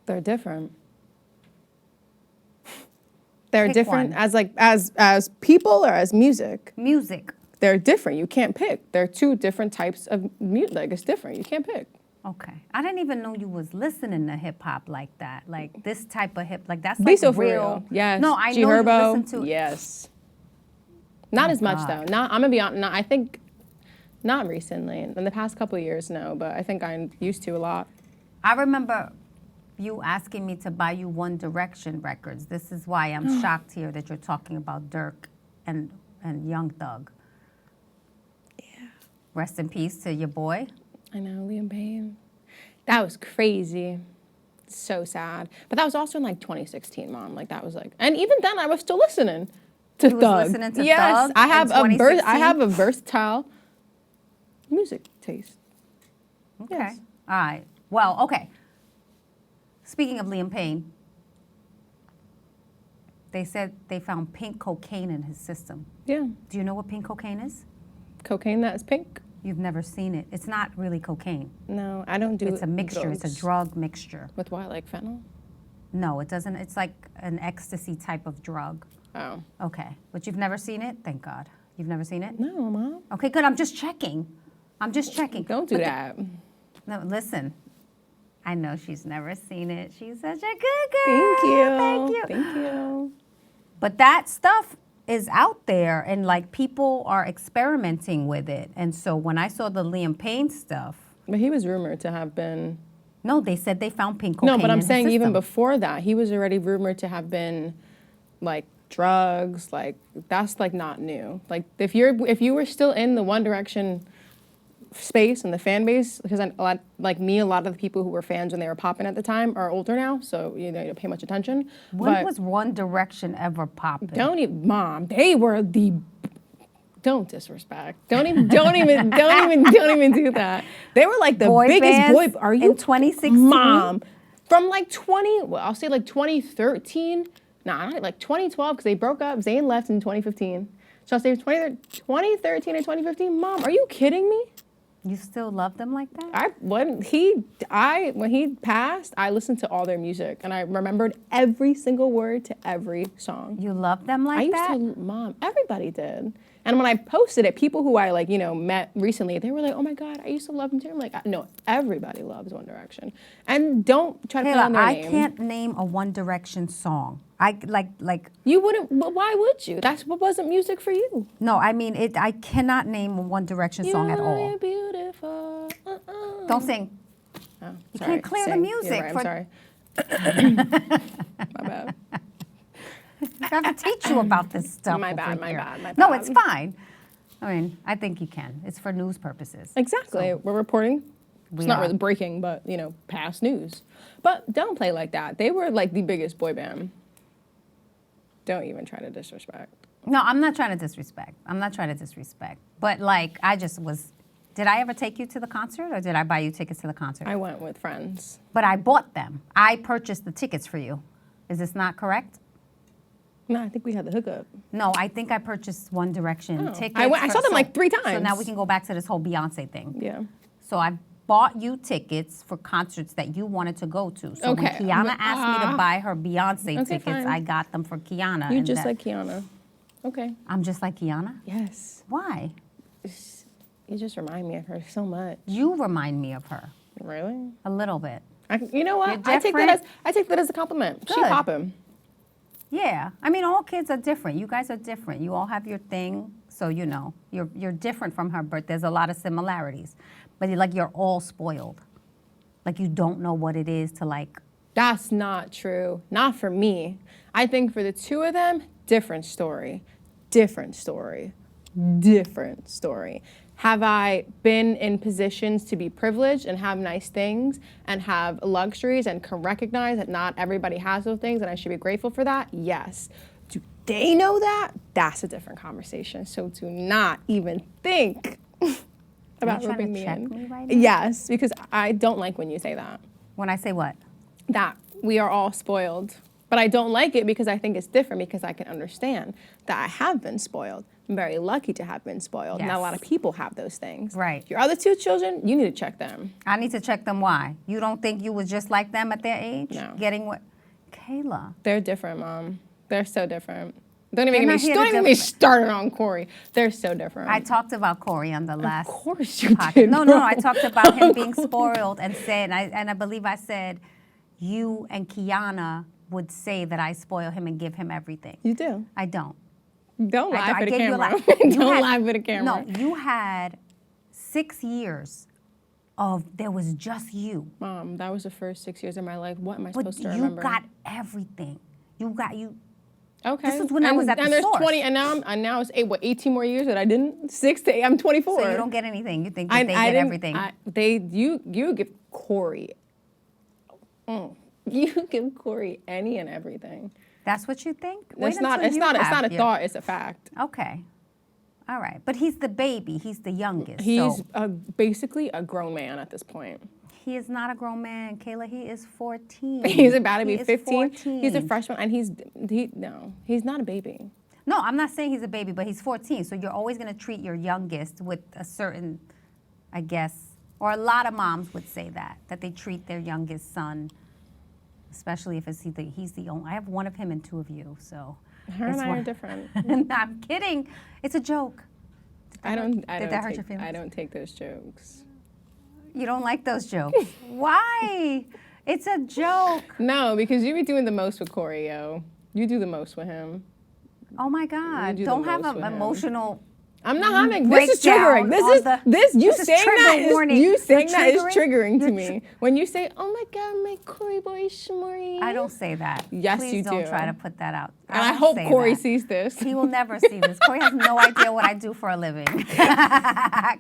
They're different. They're Pick different one. as like as people or as music. Music. They're different. You can't pick. They're two different types of music. Like, it's different. You can't pick. Okay, I didn't even know you was listening to hip hop like that. Like this type of like that's Be like so for real. real. Yes. No, I G know Herbo. you listen to. Yes. Not Oh, as much God. though. Not. I'm gonna be honest. I think not recently. In the past couple of years, no. But I think I used to a lot. I remember you asking me to buy you One Direction records. This is why I'm shocked here that you're talking about Dirk and Young Thug. Yeah. Rest in peace to your boy. I know, Liam Payne. That was crazy. So sad. But that was also in like 2016, Mom. Like that was like, and even then I was still listening to You was Thug. listening to yes, Thug I in have I 2016? have a versatile music taste. Okay. Yes. All right. Well, okay. Speaking of Liam Payne, they said they found pink cocaine in his system. Yeah. Do you know what pink cocaine is? Cocaine that is pink? You've never seen it. It's not really cocaine. No, I don't do It's a mixture. It's drugs. a drug mixture. With what, like fentanyl? No, it doesn't. It's like an ecstasy type of drug. Oh. Okay. But you've never seen it? Thank God. You've never seen it? No, Mom. Okay, good. I'm just checking. I'm just checking. Don't do But that. No, listen. I know she's never seen it. She's such a good girl. Thank you. Thank you. Thank you. But that stuff is out there, and like people are experimenting with it. And so when I saw the Liam Payne stuff, But he was rumored to have been No, they said they found pink cocaine No, but I'm in his saying even system. before that, he was already rumored to have been like drugs, like that's like not new. Like if you were still in the One Direction space and the fan base, because a lot of the people who were fans when they were popping at the time are older now, so you don't pay much attention. When But was One Direction ever popping? Mom, they were the. Don't disrespect. Don't even do that. They were like the Boy biggest bands boy. Are you in 2016? Mom? From like 20, well, I'll say like 2013. Nah, not like 2012 because they broke up. Zayn left in 2015. So I'll say 2013 or 2015. Mom, are you kidding me? You still love them like that? When he passed, I listened to all their music and I remembered every single word to every song. You love them like that? I used to, Mom, everybody did. And when I posted it, people who I met recently, they were like, "Oh my God, I used to love him too." I'm like, "No, everybody loves One Direction." And don't try to put on their name. I can't name a One Direction song. I like. You wouldn't, but why would you? That's what wasn't music for you. No, I mean it. I cannot name a One Direction song at all. You're beautiful. Don't sing. Oh, You sorry. can't clear the Sing. music. You're right, for, I'm sorry. My bad. I have to teach you about this stuff. My bad, over my here. bad, my No, bad. it's fine. I mean, I think you can. It's for news purposes. Exactly. We're reporting. We It's not are. really breaking, but past news. But don't play like that. They were like the biggest boy band. Don't even try to disrespect. No, I'm not trying to disrespect. But like, I just was. Did I ever take you to the concert, or did I buy you tickets to the concert? I went with friends. But I bought them. I purchased the tickets for you. Is this not correct? No, I think we had the hookup. No, I think I purchased One Direction Oh. tickets. I saw them like 3 times. So now we can go back to this whole Beyonce thing. Yeah. So I bought you tickets for concerts that you wanted to go to. So when Okay. Kiana asked me to buy her Beyonce Okay, tickets, fine. I got them for Kiana. You and just that- like Kiana. Okay. I'm just like Kiana? Yes. Why? You just remind me of her so much. You remind me of her Really? a little bit. You know what? You're I take that as a compliment. She Good. poppin'. Yeah, I mean, all kids are different. You guys are different. You all have your thing, so you're different from her. But there's a lot of similarities. But you're all spoiled. Like you don't know what it is to like. That's not true. Not for me. I think for the two of them, different story. Different story. Different story. Have I been in positions to be privileged and have nice things and have luxuries and can recognize that not everybody has those things and I should be grateful for that? Yes. Do they know that? That's a different conversation. So do not even think about trying to ripping me check in. me right now? Yes, because I don't like when you say that. When I say what? That we are all spoiled. But I don't like it because I think it's different because I can understand that I have been spoiled. I'm very lucky to have been spoiled. Not a lot of people have those things. Right. Your other 2 children, you need to check them. I need to check them. Why? You don't think you was just like them at their age? No. Getting what? Kayla. They're different, Mom. They're so different. Don't even They're get not here to me started on Corey. They're so different. I talked about Corey on the last. Of course you podcast. did. No, bro. I talked about him being spoiled and said, and I believe I said, you and Kiana would say that I spoil him and give him everything. You do. I don't. Don't lie for the gave you a camera. lot. Don't lie for the camera. No, you had 6 years of there was just you. Mom, that was the first 6 years of my life. What am I But supposed to you remember? got everything. You. Okay. This is when I was at the and there's source. 20, and now it's 18 more years that I didn't. 6 to 8. I'm 24. So you don't get anything. You think that they get everything. You give Corey. You give Corey any and everything. That's what you think? Wait It's not. until It's you not. It's have not a your- thought. It's a fact. Okay. All right. But he's the baby. He's the youngest. He's so basically a grown man at this point. he is not a grown man. Kayla, he is 14. He's about to be He is 15. 14. He's a freshman, and he's not a baby. No, I'm not saying he's a baby, but he's 14. So you're always going to treat your youngest with a certain, I guess, or a lot of moms would say that they treat their youngest son, especially if it's he's the only. I have one of him and 2 of you, so. Her and it's I one- are different. I'm kidding. It's a joke. I don't hurt your feelings? I don't take those jokes. You don't like those jokes. Why? It's a joke. No, because you be doing the most with Corey, yo. You do the most with him. Oh my God. do the Don't have most an with him. emotional I'm not having. break This is triggering. down on the- You this is saying trigger that is warning. you You're saying that is triggering? triggering to You're me. When you say, "Oh my God, my Corey boy Shmori." I don't say that. Yes, Please you don't do. try to put that out. And I don't hope say Corey that. sees this. He will never see this. Corey has no idea what I do for a living.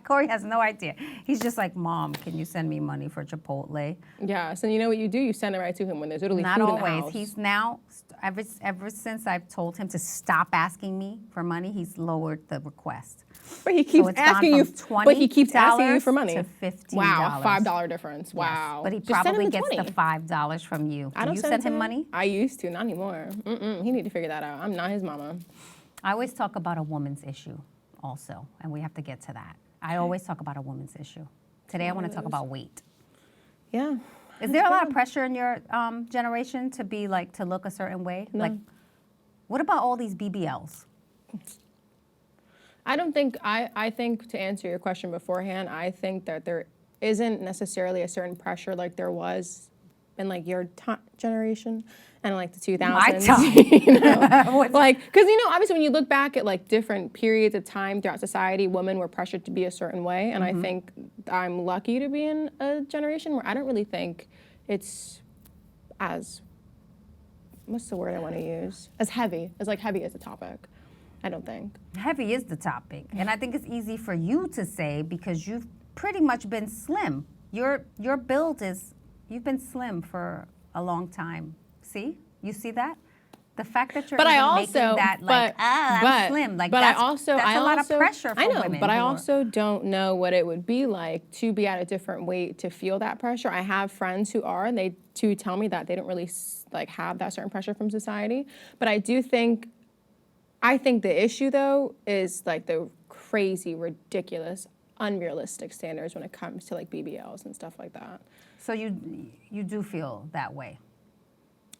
Corey has no idea. He's just like, Mom, can you send me money for Chipotle? Yes, and you know what you do? You send it right to him when there's literally Not food in the always. house. He's now, ever since I've told him to stop asking me for money, he's lowered the request. But he keeps it's gone asking you. from But he keeps asking you for $20 money. to $15. Wow, $5 difference. Yes, Wow. but he Just send him probably the gets 20. the $5 from you. I Do don't you send send it to him money? I used to, not anymore. He need to figure that out. I'm not his mama. I always talk about a woman's issue also, and we have to get to that. I always talk about a woman's issue. Today I want to talk about weight. Yeah. Is there a lot of pressure in your generation to look a certain way? No. Like, what about all these BBLs? I don't think, I think to answer your question beforehand, I think that there isn't necessarily a certain pressure like there was in like your generation and like the 2000s. My time. You know? Like, because you know, obviously when you look back at like different periods of time throughout society, women were pressured to be a certain way. And I think I'm lucky to be in a generation where I don't really think it's as, what's the word I want to use? As heavy as a topic. I don't think. Heavy is the topic, and I think it's easy for you to say because you've pretty much been slim. Your build is, you've been slim for a long time. See? You see that? The fact that you're making that like, I'm slim, like but that's a lot of pressure for women. But I also don't know what it would be like to be at a different weight to feel that pressure. I have friends who are, and they too tell me that they don't really like have that certain pressure from society. But I think the issue though is like the crazy, ridiculous, unrealistic standards when it comes to like BBLs and stuff like that. So you do feel that way.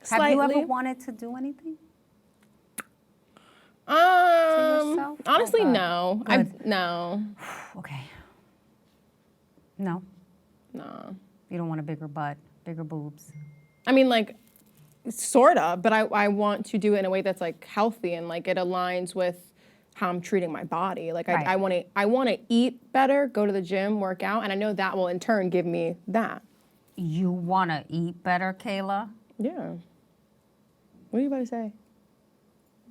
Slightly. Have you ever wanted to do anything? Honestly, Oh, no. No. Okay. No, No. you don't want a bigger butt, bigger boobs. I mean, like, sort of, but I want to do it in a way that's like healthy and like it aligns with how I'm treating my body. Like Right. I want to eat better, go to the gym, work out, and I know that will in turn give me that. You want to eat better, Kayla? Yeah. What are you about to say?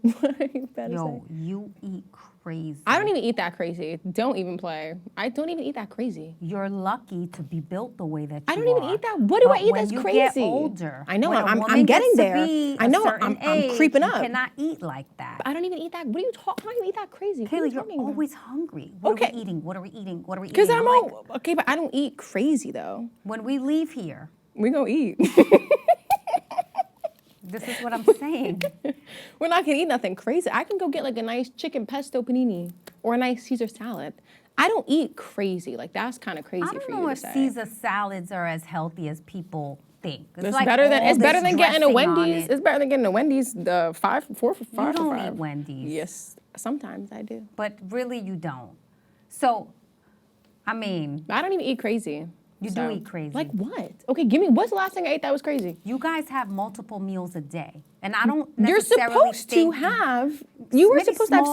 What are you about to Yo, say? you eat crazy. I don't even eat that crazy. Don't even play. I don't even eat that crazy. You're lucky to be built the way that you I don't even are. eat that. What do I But eat when that's you crazy? Get older, I know. when a I'm woman getting gets to there. be I a know. certain I'm age, creeping up. You cannot eat like that. I don't even eat that. What are you talking? I don't even eat that crazy. What are Kayla, you you're talking about? always hungry. What Okay. are we eating? What are we eating? What are we eating? Because I'm like, all okay, but I don't eat crazy though. when we leave here, We gonna eat. this is what I'm saying. We're not gonna eat nothing crazy. I can go get like a nice chicken pesto panini or a nice Caesar salad. I don't eat crazy. Like that's kind of crazy I for don't you know to if say. Caesar salads are as healthy as people think. It's like better than all this getting a dressing on Wendy's. it. It's better than getting a Wendy's. The five You for don't five. eat Wendy's. Yes, sometimes I do. But really, you don't. So, I mean, I don't even eat crazy. You do eat crazy. Like what? Okay, give me what's the last thing I ate that was crazy? you guys have multiple meals a day, and I don't You're necessarily supposed to think have. You were maybe supposed to have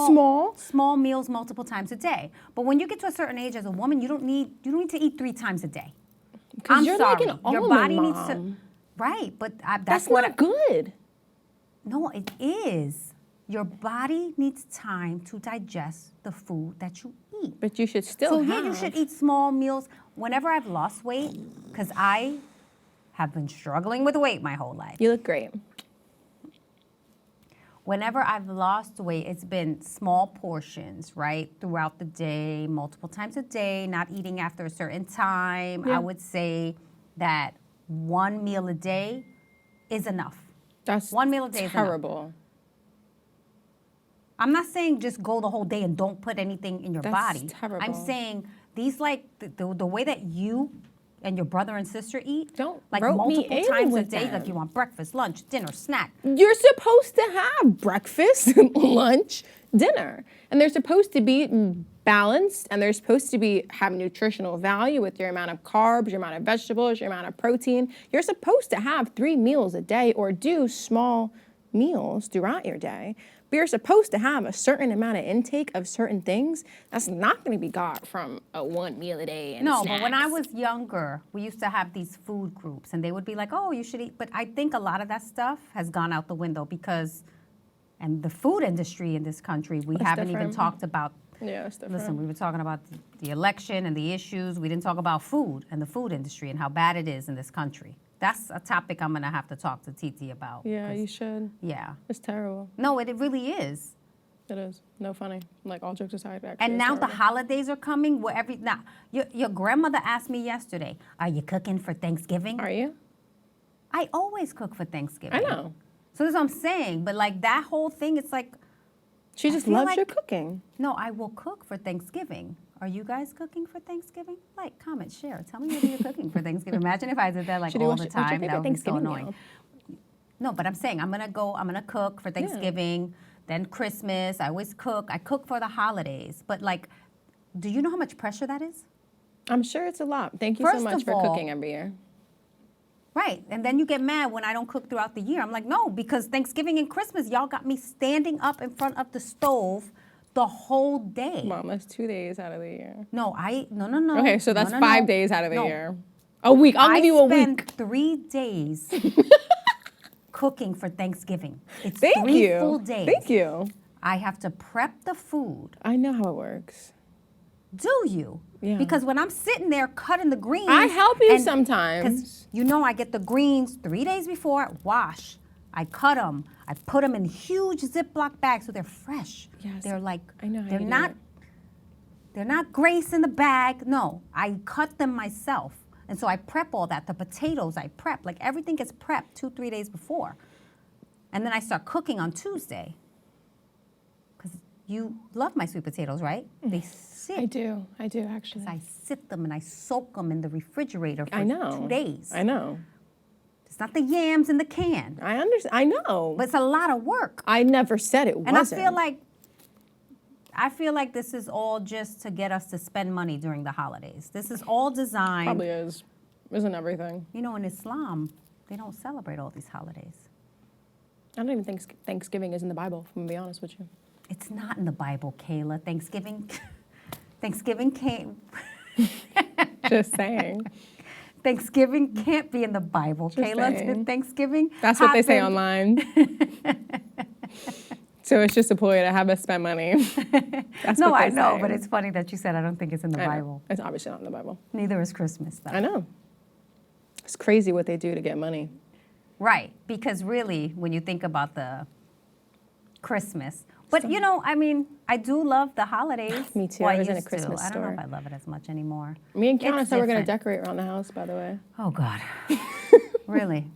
small. meals multiple times a day. But when you get to a certain age as a woman, you don't need to eat 3 times a day. I'm You're sorry. like an Your almond body needs to. mom. Right, but That's what not good. No, it is. Your body needs time to digest the food that you eat. But you should still So have. yeah, you should eat small meals. Whenever I've lost weight, because I have been struggling with weight my whole life. You look great. Whenever I've lost weight, it's been small portions, right? Throughout the day, multiple times a day, not eating after a certain time. Yeah. I would say that 1 meal a day is enough. That's 1 meal a day is enough. terrible. I'm not saying just go the whole day and don't put anything in your That's body. terrible. I'm saying these like the way that you and your brother and sister eat, Don't like rope me multiple in times a with day, them. like you want breakfast, lunch, dinner, snack. You're supposed to have breakfast, lunch, dinner. And they're supposed to be balanced and they're supposed to have nutritional value with your amount of carbs, your amount of vegetables, your amount of protein. You're supposed to have 3 meals a day or do small meals throughout your day, but you're supposed to have a certain amount of intake of certain things. That's not going to be got from a one meal a day. And No, snacks. but when I was younger, we used to have these food groups, and they would be like, "Oh, you should eat." But I think a lot of that stuff has gone out the window because, and the food industry in this country, we That's haven't even different. talked about. Yeah, it's different. Listen, we were talking about the election and the issues. We didn't talk about food and the food industry and how bad it is in this country. That's a topic I'm gonna have to talk to TT about. Yeah, you should. Yeah. It's terrible. No, it really is. It is. No funny. Like, all jokes aside, actually. And it's now the terrible. holidays are coming. Where now your grandmother asked me yesterday, "Are you cooking for Thanksgiving?" Are you? I always cook for Thanksgiving. I know. So that's what I'm saying. But like that whole thing, it's like, She just feel loves like- your cooking. no, I will cook for Thanksgiving. Are you guys cooking for Thanksgiving? Like, comment, share. Tell me what you're cooking for Thanksgiving. Imagine if I did that like Should do all what's the your- what's your time. That favorite would be so Thanksgiving annoying. meal? No, but I'm saying I'm gonna cook for Thanksgiving, then Christmas. I always cook. I cook for the holidays. But like, do you know how much pressure that is? I'm sure it's a lot. Thank you so First much of for all- cooking every year. Right. And then you get mad when I don't cook throughout the year. I'm like, no, because Thanksgiving and Christmas, y'all got me standing up in front of the stove the whole day. Mom, that's 2 days out of the year. No. No. Okay, so that's No. 5 days out of the No. year. A week. I'll give you a I spend week. 3 days cooking for Thanksgiving. It's Thank 3 you. full days. Thank you. I have to prep the food. I know how it works. Do you? Yeah. Because when I'm sitting there cutting the greens, I help you and- sometimes. 'cause you know I get the greens 3 days before, wash. I cut them. I put them in huge Ziploc bags so they're fresh. Yes, They're like, I know how they're you do not, it. they're not Grace in the bag. No, I cut them myself. And so I prep all that. The potatoes I prep. Like everything gets prepped 2-3 days before. And then I start cooking on Tuesday. Because you love my sweet potatoes, right? They sit. I do actually. I sit them and I soak them in the refrigerator for I know. 2 days. I know. It's not the yams in the can, I understand. I know. but it's a lot of work. I never said it And wasn't. I feel like this is all just to get us to spend money during the holidays. This is all designed. Probably is. Isn't everything? You know, in Islam, they don't celebrate all these holidays. I don't even think Thanksgiving is in the Bible, if I'm going to be honest with you. It's not in the Bible, Kayla. Thanksgiving can't. Just saying. Thanksgiving can't be in the Bible, Kayla. saying. Thanksgiving. That's what they say happened- online. So it's just a ploy to have us spend money. That's No, what I they know, say. but it's funny that you said I don't think it's in the I know. Bible. It's obviously not in the Bible. Neither is Christmas, though. I know. It's crazy what they do to get money. Right, because really, when you think about the Christmas, but you know, I mean, I do love the holidays. Me too. Well, I was in a used to. Christmas I don't know store. if I love it as much anymore. Me and Kiana It's said we're going to different. decorate around the house, by the way. Oh God, really?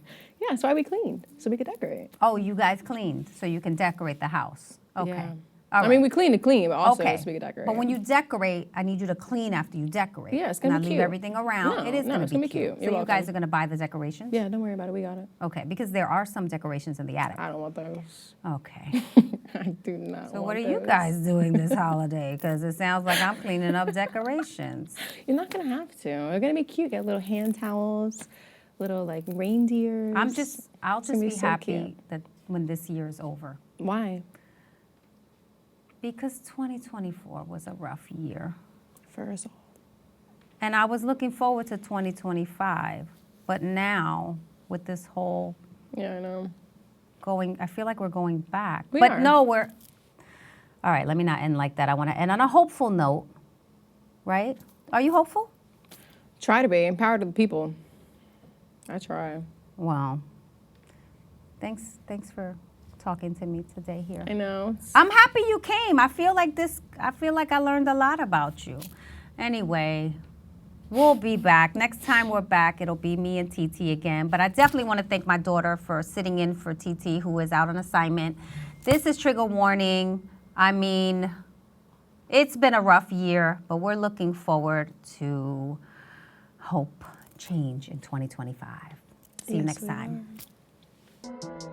Yeah, that's why we cleaned, so we could decorate. Oh, you guys cleaned, so you can decorate the house. Okay. Yeah. All I mean, right. we clean to clean, but also okay. so we could decorate. But when you decorate, I need you to clean after you decorate. Yeah, it's gonna Not be leave cute. everything around. No, it is no, gonna it's be gonna be cute. cute. You're So you guys welcome. are gonna buy the decorations? Yeah, don't worry about it. We got it. Okay, because there are some decorations in the attic. I don't want those. Okay. I do not So want what are you those. guys doing this holiday? Because it sounds like I'm cleaning up decorations. You're not going to have to. They're going to be cute. Get little hand towels, little like reindeers. I'll It's just gonna be be so happy cute. that when this year is over. Why? Because 2024 was a rough year. For us all. And I was looking forward to 2025. But now, with this whole Yeah, I know. I feel like we're going back. We but are. no, all right, let me not end like that. I want to end on a hopeful note, right? Are you hopeful? Try to be. Empowered to the people. I try. Well, thanks for talking to me today here. I know. I'm happy you came. I feel like I learned a lot about you. Anyway, we'll be back. Next time we're back, it'll be me and TT again. But I definitely want to thank my daughter for sitting in for TT, who is out on assignment. This is Trigger Warning. I mean, it's been a rough year, but we're looking forward to hope, change in 2025. See you Yes, next we time. are.